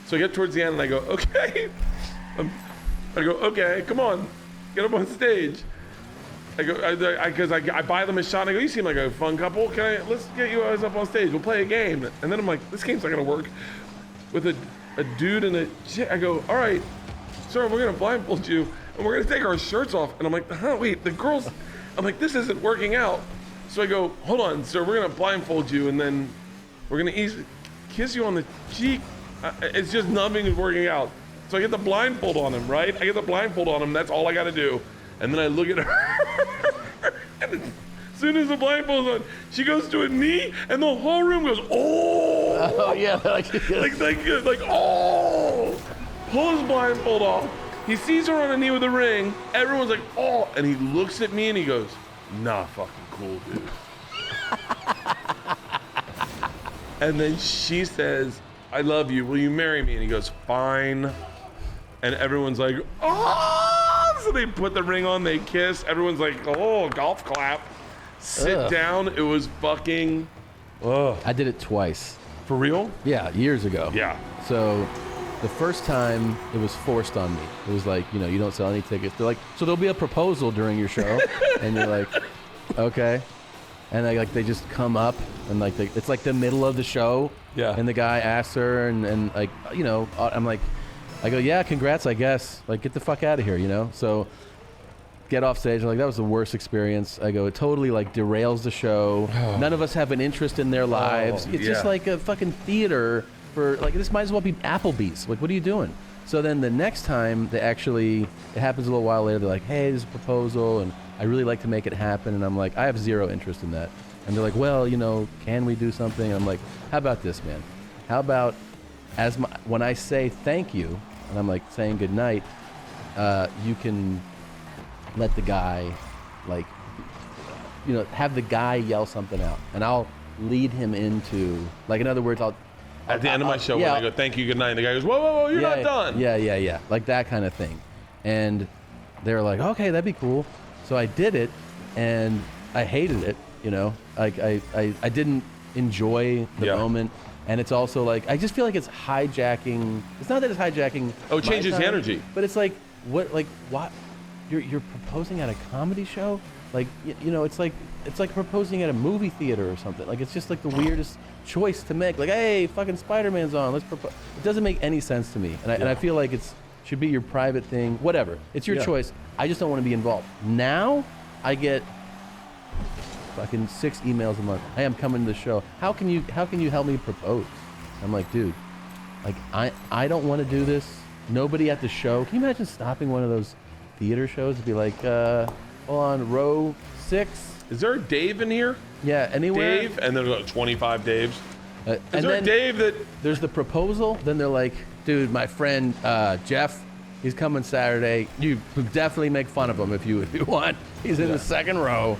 So I get towards the end and I go, okay. I go, okay, come on, get up on stage. I go, because I buy them a shot and I go, you seem like a fun couple. Let's get you guys up on stage. We'll play a game. And then I'm like, this game's not gonna work with a dude and a chick. I go, all right, sir, we're gonna blindfold you and we're gonna take our shirts off. And I'm like, wait, the girls, I'm like, this isn't working out. So I go, hold on, sir, we're gonna blindfold you and then we're gonna kiss you on the cheek. It's just nothing is working out. So I get the blindfold on him, right? I get the blindfold on him, that's all I gotta do. And then I look at her, and it's soon as the blindfold's on, she goes to a knee, and the whole room goes, oh! Oh, yeah. Like, oh! Pull his blindfold off. He sees her on a knee with a ring. Everyone's like, oh! And he looks at me and he goes, nah, fucking cool, dude. And then she says, I love you. Will you marry me? And he goes, fine. And everyone's like, oh! So they put the ring on, they kiss. Everyone's like, oh, golf clap. Sit down. It was fucking, I did it twice. For real? Yeah, years ago. Yeah. So the first time it was forced on me. It was like, you don't sell any tickets. They're like, so there'll be a proposal during your show. And you're like, okay. And they just come up and it's like the middle of the show. Yeah. And the guy asks her and like, I'm like, I go, yeah, congrats, I guess. Like, get the fuck out of here, So get off stage. I'm like, that was the worst experience. I go, it totally like derails the show. None of us have an interest in their lives. It's just like a fucking theater for like, this might as well be Applebee's. Like, what are you doing? So then the next time it happens a little while later, they're like, hey, there's a proposal and I really like to make it happen. And I'm like, I have zero interest in that. And they're like, well, can we do something? And I'm like, how about this, man? How about when I say thank you, and I'm like saying good night, you can let the guy, have the guy yell something out. And I'll lead him into, in other words, At the end of my show, when I go, thank you, good night, and the guy goes, whoa, whoa, whoa, you're not done. Yeah. Like that kind of thing. And they're like, okay, that'd be cool. So I did it, and I hated it, I didn't enjoy the moment. And it's also like, I just feel like it's hijacking. It's not that it's hijacking. Oh, it changes the energy. But it's like, what? You're proposing at a comedy show? Like, it's like proposing at a movie theater or something. Like, it's just like the weirdest choice to make. Like, hey, fucking Spider-Man's on. Let's propose. It doesn't make any sense to me. And I feel like should be your private thing. Whatever. It's your choice. I just don't want to be involved. Now, I get fucking 6 emails a month. Hey, I'm coming to the show. How can you help me propose? I'm like, dude, I don't want to do this. Nobody at the show. Can you imagine stopping one of those theater shows and be like, hold on, row 6? Is there a Dave in here? Yeah, anywhere. Dave, and then 25 Daves. Is and there a then Dave that? There's the proposal. Then they're like, dude, my friend Jeff, he's coming Saturday. You definitely make fun of him if you want. He's in the second row.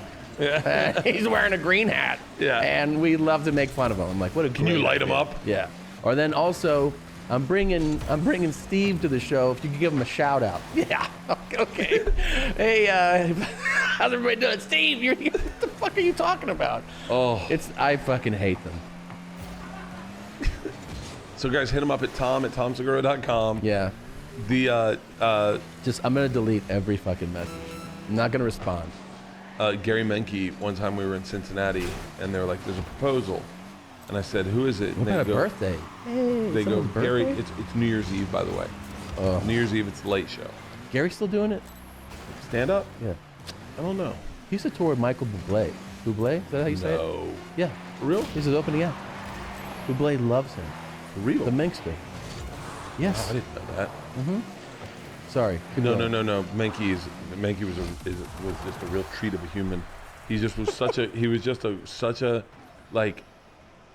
He's wearing a green hat. Yeah. And we love to make fun of him. I'm like, what a Can you light him up? Yeah. Or then also, I'm bringing Steve to the show. If you could give him a shout out. Yeah. Okay. Hey, how's everybody doing? Steve, what the fuck are you talking about? Oh. I fucking hate them. So guys, hit him up at tom@tomsegura.com. Yeah. I'm gonna delete every fucking message. I'm not gonna respond. Gary Menke, one time we were in Cincinnati, and they were like, there's a proposal. And I said, who is it? And What kind of birthday? Hey, They go, someone's Gary, birthday? it's New Year's Eve, by the way. New Year's Eve, it's the late show. Gary's still doing it? Stand up? Yeah. I don't know. He used to tour with Michael Bublé. Bublé? Is that how you say it? No. Yeah. For real? He's his opening act. Bublé loves him. For real? The Minkster. Yes. I didn't know that. Sorry. keep No. going. Menke was just a real treat of a human. He just was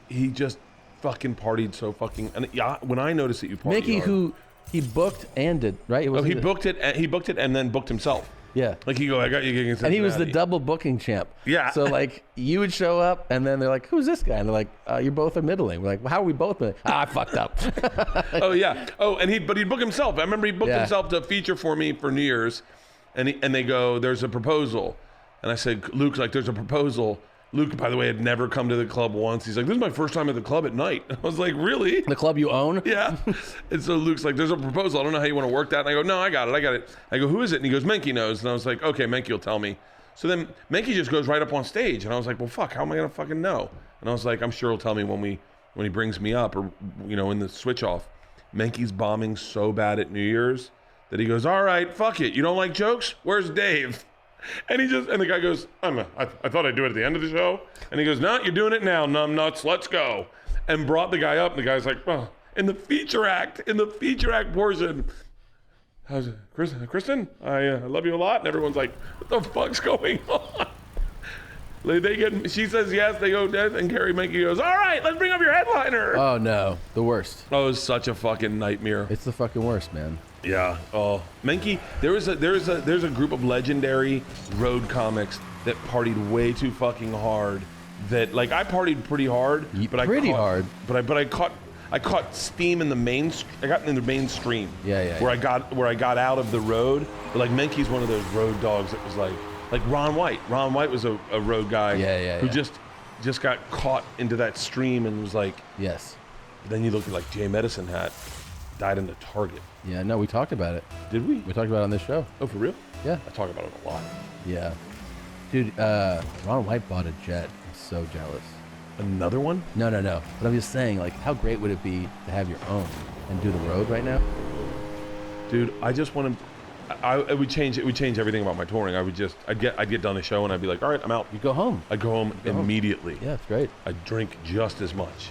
he just fucking partied so fucking. And yeah, when I noticed that you partied Mickey, hard, who he booked and did, right? It he wasn't booked it and then booked himself. Yeah. Like he go, I got you gigging. And he was the double booking champ. Yeah. So like you would show up and then they're like, who's this guy? And they're like, you both are middling. We're like, well, how are we both middling? I fucked up. Oh yeah. Oh, and he'd book himself. I remember he booked himself to feature for me for New Year's, and they go, there's a proposal, and I said, Luke's like, there's a proposal. Luke, by the way, had never come to the club once. He's like, this is my first time at the club at night. I was like, really? The club you own? Yeah. And so Luke's like, there's a proposal. I don't know how you want to work that. And I go, no, I got it. I go, who is it? And he goes, Menke knows. And I was like, okay, Menke will tell me. So then Menke just goes right up on stage. And I was like, well, fuck, how am I going to fucking know? And I was like, I'm sure he'll tell me when he brings me up or, in the switch off. Menke's bombing so bad at New Year's that he goes, all right, fuck it. You don't like jokes? Where's Dave? And the guy goes, I thought I'd do it at the end of the show. And he goes, no, you're doing it now, numbnuts, let's go. And brought the guy up, and the guy's like, oh, in the feature act portion, how's it, Kristen, I love you a lot. And everyone's like, what the fuck's going on? She says yes, they go dead, and Carrie Menke goes, all right, let's bring up your headliner. Oh no, the worst. Oh, it was such a fucking nightmare. It's the fucking worst, man. Yeah. Oh, Menke, there's a group of legendary road comics that partied way too fucking hard. That like I partied pretty hard, but I caught steam in the main. I got in the mainstream. Yeah. Where I got out of the road. But like Menke's one of those road dogs that was like Ron White. Ron White was a road guy. Who just got caught into that stream and was like. Yes. Then you look at like Jay Medicine Hat, died in the Target. Yeah, no, we talked about it. Did we? We talked about it on this show. Oh, for real? Yeah. I talk about it a lot. Yeah. Dude, Ron White bought a jet. I'm so jealous. Another one? No. But I'm just saying, like, how great would it be to have your own and do the road right now? Dude, I just want to. It would change everything about my touring. I'd get done the show and I'd be like, all right, I'm out. You go home. I'd go home immediately. Yeah, it's great. I'd drink just as much.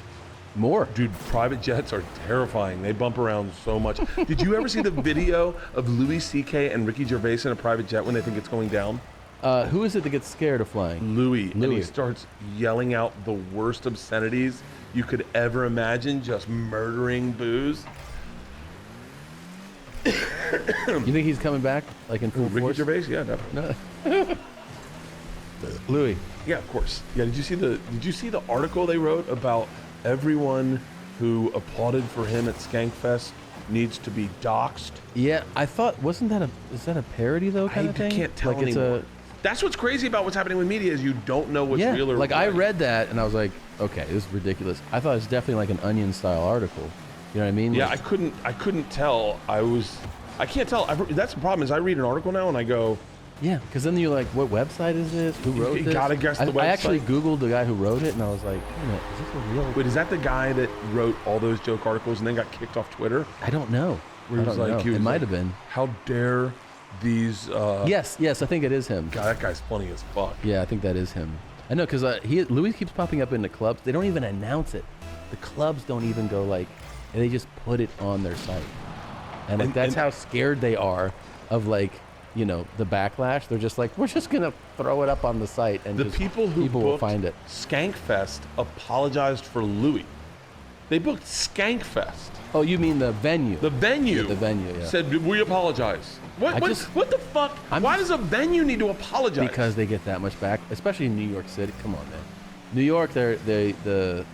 More. Dude, private jets are terrifying. They bump around so much. Did you ever see the video of Louis C.K. and Ricky Gervais in a private jet when they think it's going down? Who is it that gets scared of flying? Louis. And he starts yelling out the worst obscenities you could ever imagine, just murdering booze. You think he's coming back, like in full Ricky force? Gervais? Yeah, definitely. Louis. Yeah, of course. Yeah, did you see the article they wrote about everyone who applauded for him at Skankfest needs to be doxxed? Yeah, I thought, is that a parody though, kind of thing? I can't tell like anymore. That's what's crazy about what's happening with media is you don't know what's real or like what. I read that and I was like, okay, this is ridiculous. I thought it was definitely like an Onion style article. You know what I mean? Yeah, like, I couldn't tell. I can't tell. That's the problem is I read an article now and I go, yeah, because then you're like, what website is this? Who wrote this? You gotta guess the website. I actually Googled the guy who wrote it and I was like, wait a minute, is this a real? Wait, is that the guy that wrote all those joke articles and then got kicked off Twitter? I don't know. Where he was like, it might have been. How dare these? Yes, I think it is him. God, that guy's funny as fuck. Yeah, I think that is him. I know, because Louis keeps popping up in the clubs. They don't even announce it. The clubs don't even go like, they just put it on their site. And like that's how scared they are of like, you know, the backlash. They're just like, we're just gonna throw it up on the site and the people will find it. Skankfest apologized for Louis. They booked Skankfest. Oh, you mean the venue? The venue. Yeah, the venue, yeah. Said we apologize. What the fuck? Why does a venue need to apologize? Because they get that much back, especially in New York City. Come on, man. New York, the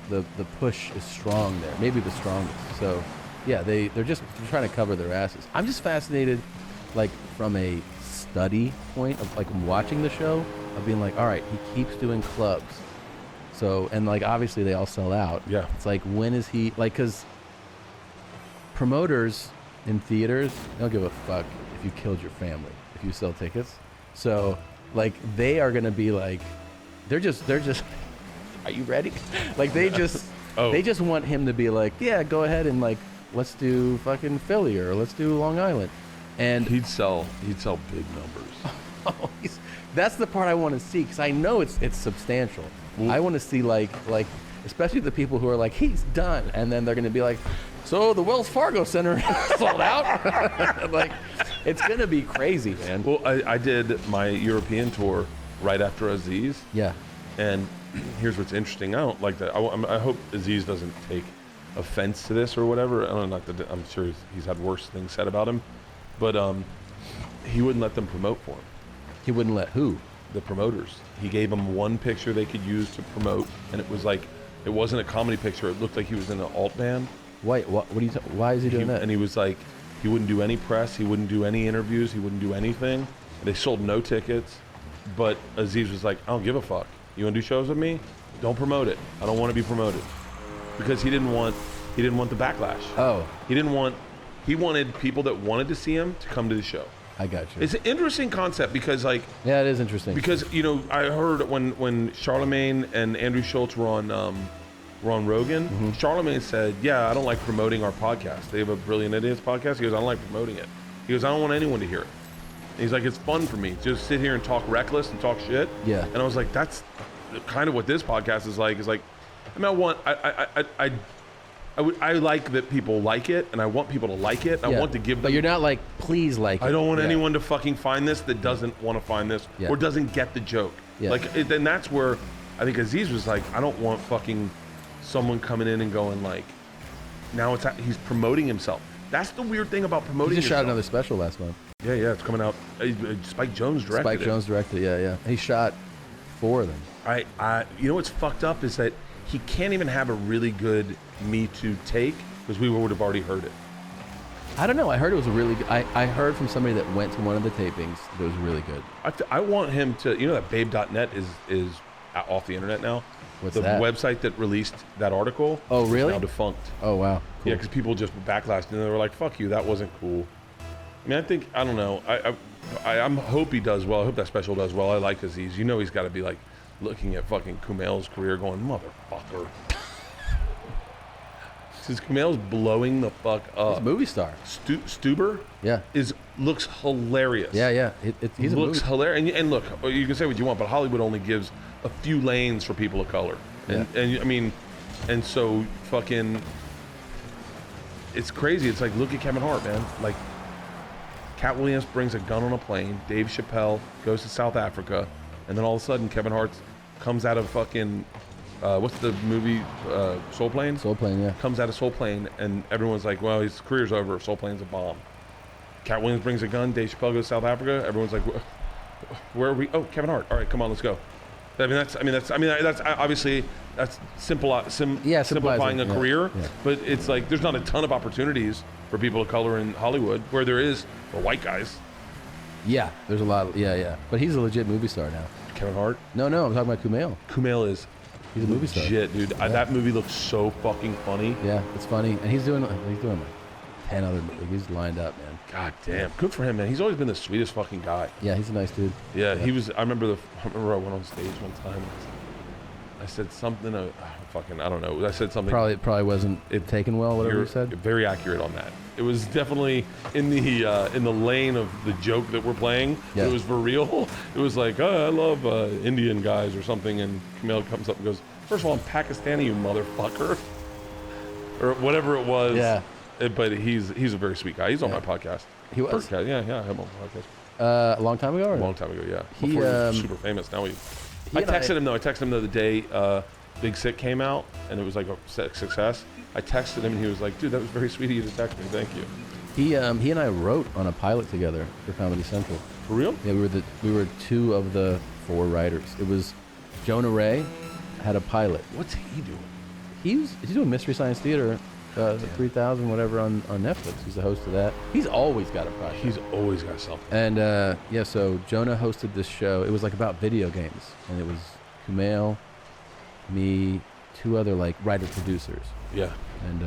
push is strong there, maybe the strongest. So, yeah, they're trying to cover their asses. I'm just fascinated, like from a study point of like watching the show, of being like, all right, he keeps doing clubs, so and like obviously they all sell out. Yeah, it's like when is he like? Because promoters in theaters, they don't give a fuck if you killed your family if you sell tickets. So like they are gonna be like, they're just. Are you ready? Like they just they just want him to be like, yeah, go ahead and like let's do fucking Philly or let's do Long Island, and he'd sell big numbers. That's the part I want to see because I know it's substantial. I want to see like especially the people who are like he's done, and then they're gonna be like, so the Wells Fargo Center sold out. Like it's gonna be crazy, man. Well, I did my European tour right after Aziz. Yeah, and here's what's interesting. I don't like that. I hope Aziz doesn't take offense to this or whatever. I don't know. I'm sure he's had worse things said about him, but he wouldn't let them promote for him. He wouldn't let who? The promoters. He gave them one picture they could use to promote, and it was like, it wasn't a comedy picture. It looked like he was in an alt band. Why? Why is he doing that? And he was like, he wouldn't do any press. He wouldn't do any interviews. He wouldn't do anything. They sold no tickets, but Aziz was like, I don't give a fuck. You want to do shows with me? Don't promote it. I don't want to be promoted, because he didn't want the backlash. Oh, he wanted people that wanted to see him to come to the show. I got you. It's an interesting concept because like, yeah, it is interesting because you know I heard when Charlemagne and Andrew Schultz were on Rogan, mm-hmm. Charlemagne said, yeah, I don't like promoting our podcast. They have a Brilliant Idiots podcast. He goes, I don't like promoting it. He goes, I don't want anyone to hear it. And he's like, it's fun for me. Just sit here and talk reckless and talk shit. Yeah. And I was like, that's kind of what this podcast is like. Is like, I mean, I like that people like it, and I want people to like it. I want to give them. But you're not like, please like it. I don't want anyone to fucking find this that doesn't want to find this or doesn't get the joke. Yeah. Like, then that's where I think Aziz was like, I don't want fucking someone coming in and going like, now he's promoting himself. That's the weird thing about promoting. He just yourself. shot another special last month. Yeah, it's coming out. Spike Jonze directed Spike Jonze directed, yeah. He shot 4 of them. You know what's fucked up is that he can't even have a really good Me Too take because we would have already heard it. I don't know. I heard it was a really good. I heard from somebody that went to one of the tapings that it was really good. I want him to. You know that Babe.net is off the internet now. What's the that? website that released that article. Oh, really? Is now defunct. Oh, wow. Cool. Yeah, because people just backlashed and they were like, "Fuck you, that wasn't cool." I mean, I don't know. I hope he does well. I hope that special does well. I like Aziz. You know, he's got to be like looking at fucking Kumail's career, going, "Motherfucker." Since Kumail's blowing the fuck up. He's a movie star. Stuber. Yeah. Looks hilarious. Yeah. He's a looks movie. hilarious. And look, you can say what you want, but Hollywood only gives a few lanes for people of color. And I mean, and so fucking, it's crazy. It's like, look at Kevin Hart, man. Like, Cat Williams brings a gun on a plane. Dave Chappelle goes to South Africa, and then all of a sudden, Kevin Hart comes out of fucking, what's the movie, Soul Plane? Soul Plane, yeah. Comes out of Soul Plane, and everyone's like, well, his career's over. Soul Plane's a bomb. Cat Williams brings a gun. Dave Chappelle goes to South Africa. Everyone's like, where are we? Oh, Kevin Hart. All right, come on, let's go. That's obviously simplifying a career, but it's like there's not a ton of opportunities for people of color in Hollywood where there is for white guys. Yeah, there's a lot of, but he's a legit movie star now. Kevin Hart? No, I'm talking about Kumail. Kumail is he's a movie star. Shit, dude. That movie looks so fucking funny. Yeah, it's funny, and he's doing like 10 other movies. He's lined up, man. God damn, good for him, man. He's always been the sweetest fucking guy. Yeah, he's a nice dude. Yeah, he was. I remember I went on stage one time. I said something. I don't know. I said something. Probably wasn't taken well. Whatever you said. Very accurate on that. It was definitely in the lane of the joke that we're playing. Yeah. It was for real. It was like, I love Indian guys or something, and Kumail comes up and goes, "First of all, I'm Pakistani, you motherfucker," or whatever it was. Yeah. But he's a very sweet guy. He's on my podcast. He was? Yeah, I have him on my podcast. A long time ago? A long time ago, yeah. Before he was super famous. Now I texted him, though. I texted him the other day Big Sick came out, and it was like a success. I texted him, and he was like, dude, that was very sweet of you to text me. Thank you. He and I wrote on a pilot together for Comedy Central. For real? Yeah, we were 2 of the 4 writers. It was Jonah Ray had a pilot. What's he doing? He's doing Mystery Science Theater. 3000 whatever on Netflix. He's the host of that. He's always got a project. He's always got something. And so Jonah hosted this show. It was like about video games, and it was Kumail, me, 2 other like writer producers. Yeah. And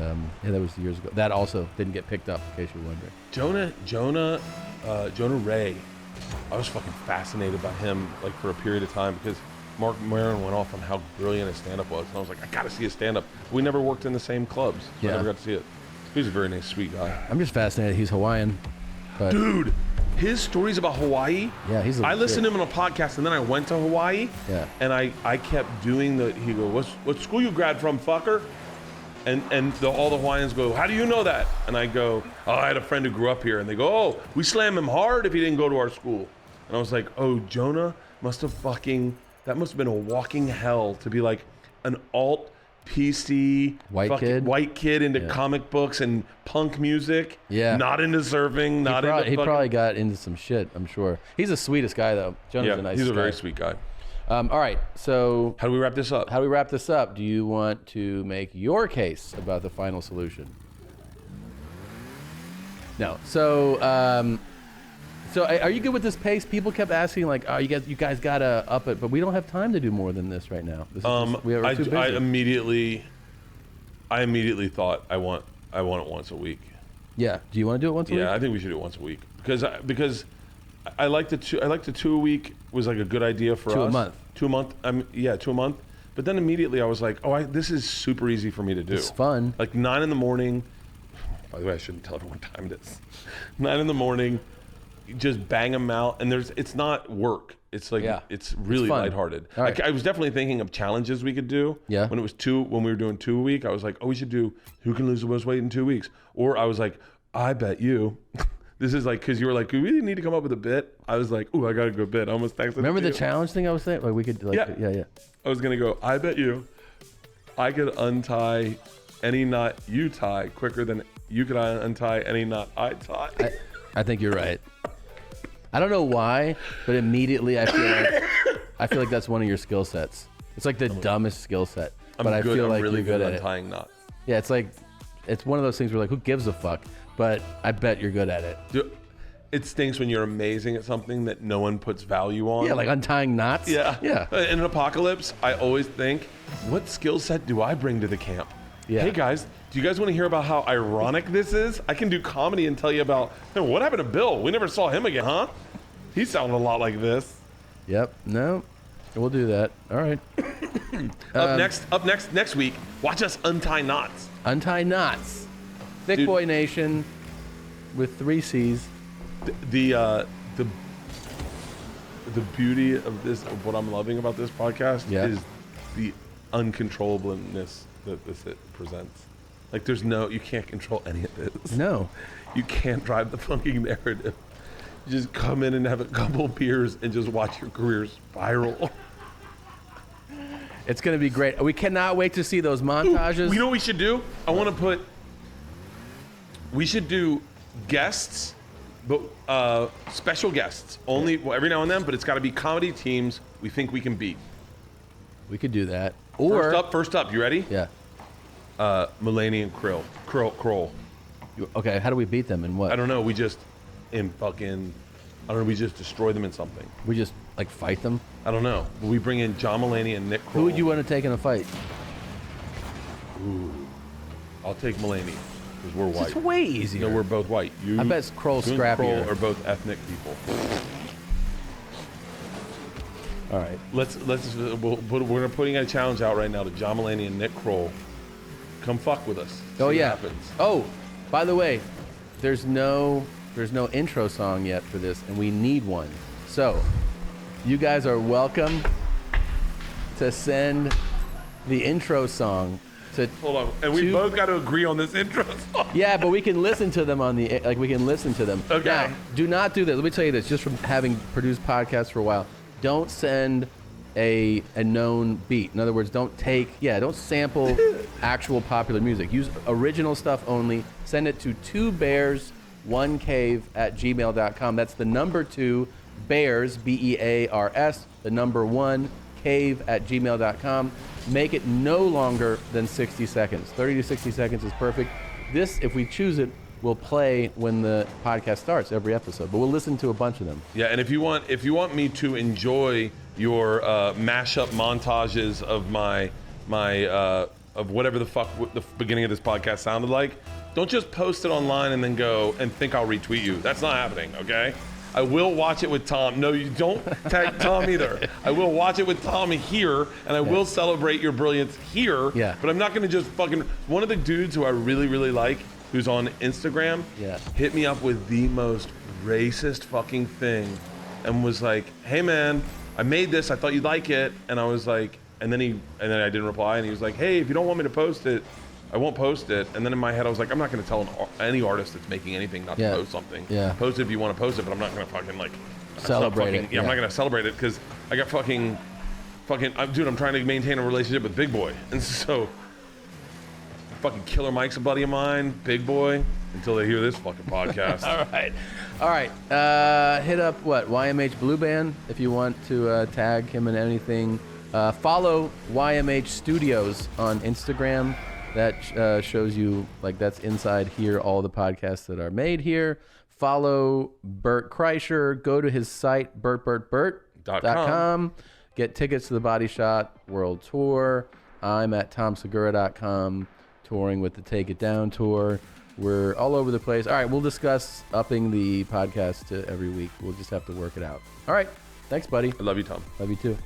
that was years ago. That also didn't get picked up, in case you're wondering. Jonah Ray. I was fucking fascinated by him like for a period of time because Mark Maron went off on how brilliant his stand-up was. And I was like, I gotta see his stand-up. We never worked in the same clubs, so I never got to see it. He's a very nice, sweet guy. I'm just fascinated. He's Hawaiian. But dude, his stories about Hawaii. Yeah, I listened to him on a podcast, and then I went to Hawaii. Yeah. And I kept doing he goes, what school you grad from, fucker? And all the Hawaiians go, how do you know that? And I go, oh, I had a friend who grew up here. And they go, oh, we slam him hard if he didn't go to our school. And I was like, oh, Jonah must have that must have been a walking hell to be like an alt PC white kid into comic books and punk music. Yeah. Not into surfing. He probably got into some shit, I'm sure. He's the sweetest guy, though. Jonah's a nice guy. He's a very sweet guy. All right, so how do we wrap this up? Do you want to make your case about the final solution? No. So, so are you good with this pace? People kept asking, like, "Oh, you guys gotta up it," but we don't have time to do more than this right now. We're too busy. I immediately thought I want it once a week. Yeah. Do you want to do it once a week? Yeah, I think we should do it once a week because I like the 2 a week was like a good idea for us. 2 a month. 2 a month. 2 a month. But then immediately I was like, this is super easy for me to do. It's fun. Like 9 a.m. By the way, I shouldn't tell everyone what time it is. 9 a.m. Just bang them out, and it's not work. It's like Yeah. it's really fun. lighthearted. All right. I was definitely thinking of challenges we could do. Yeah. When we were doing 2 a week, I was like, oh, we should do who can lose the most weight in 2 weeks. Or I was like, I bet you. This is like because you were like, we really need to come up with a bit. I was like, ooh, I got a good bit. I almost texted. Remember it the to you. challenge thing I was saying? Like we could, like, yeah. I was gonna go. I bet you, I could untie any knot you tie quicker than you could untie any knot I tie. I think you're right. I don't know why, but immediately I feel like that's one of your skill sets. It's like the dumbest skill set, but I feel like really you're good at untying knots. Yeah, it's like it's one of those things where like who gives a fuck, but I bet you're good at it. Dude, it stinks when you're amazing at something that no one puts value on. Yeah, like untying knots. Yeah. Yeah. In an apocalypse, I always think, what skill set do I bring to the camp? Yeah. Hey guys, do you guys want to hear about how ironic this is? I can do comedy and tell you about, hey, what happened to Bill? We never saw him again, huh? He sounded a lot like this. Yep. No, we'll do that. All right. Up next week, watch us untie knots. Untie knots. Thick Dude. Boy Nation with 3 C's. The beauty of this, of what I'm loving about this podcast is the uncontrollableness that it presents. Like you can't control any of this. No. You can't drive the fucking narrative. You just come in and have a couple beers and just watch your career spiral. It's going to be great. We cannot wait to see those montages. You know what we should do? We should do guests, but special guests. Only every now and then, but it's got to be comedy teams we think we can beat. We could do that. Or First up, you ready? Yeah. Mulaney and Kroll. Okay, how do we beat them and what? I don't know. We just we just destroy them in something. We just like fight them? I don't know. We bring in John Mulaney and Nick Kroll. Who would you want to take in a fight? I'll take Mulaney because we're white. It's way easier. No, we're both white. I bet Kroll's you and Kroll scrappier. are both ethnic people. All right. We're putting a challenge out right now to John Mulaney and Nick Kroll. Come fuck with us. See what happens. Oh, by the way, there's no intro song yet for this, and we need one. So, you guys are welcome to send the intro song to. Hold on, and we both got to agree on this intro song. Yeah, but we can listen to them we can listen to them. Okay. Now, do not do this. Let me tell you this, just from having produced podcasts for a while. Don't send a known beat. In other words, don't sample actual popular music. Use original stuff only. Send it to 2bears1cave@gmail.com. That's the number 2 bears, BEARS, the number 1 cave@gmail.com. Make it no longer than 60 seconds. 30 to 60 seconds is perfect. This, if we choose it, will play when the podcast starts every episode, but we'll listen to a bunch of them. Yeah, and if you want me to enjoy your mashup montages of my of whatever the fuck the beginning of this podcast sounded like, don't just post it online and then go and think I'll retweet you. That's not happening, okay? I will watch it with Tom. No, you don't tag Tom either. I will watch it with Tom here, and I will celebrate your brilliance here. Yeah. But I'm not gonna just fucking. One of the dudes who I really, really like, who's on Instagram, hit me up with the most racist fucking thing, and was like, "Hey man, I made this. I thought you'd like it." And I was like, and then I didn't reply, and he was like, "Hey, if you don't want me to post it, I won't post it." And then in my head, I was like, I'm not going to tell any artist that's making anything not to post something. Yeah. Post it if you want to post it, but I'm not going to fucking like celebrate it. Yeah, I'm not going to celebrate it because I got fucking, dude, I'm trying to maintain a relationship with Big Boy, and so fucking Killer Mike's a buddy of mine, Big Boy, until they hear this fucking podcast. All right. Hit up YMH Blue Band if you want to tag him in anything. Follow YMH Studios on Instagram. That shows you, like, that's inside here, all the podcasts that are made here. Follow Bert Kreischer. Go to his site, bertbertbert.com. Get tickets to the Body Shot World Tour. I'm at tomsegura.com, touring with the Take It Down Tour. We're all over the place. All right, we'll discuss upping the podcast to every week. We'll just have to work it out. All right. Thanks, buddy. I love you, Tom. Love you, too.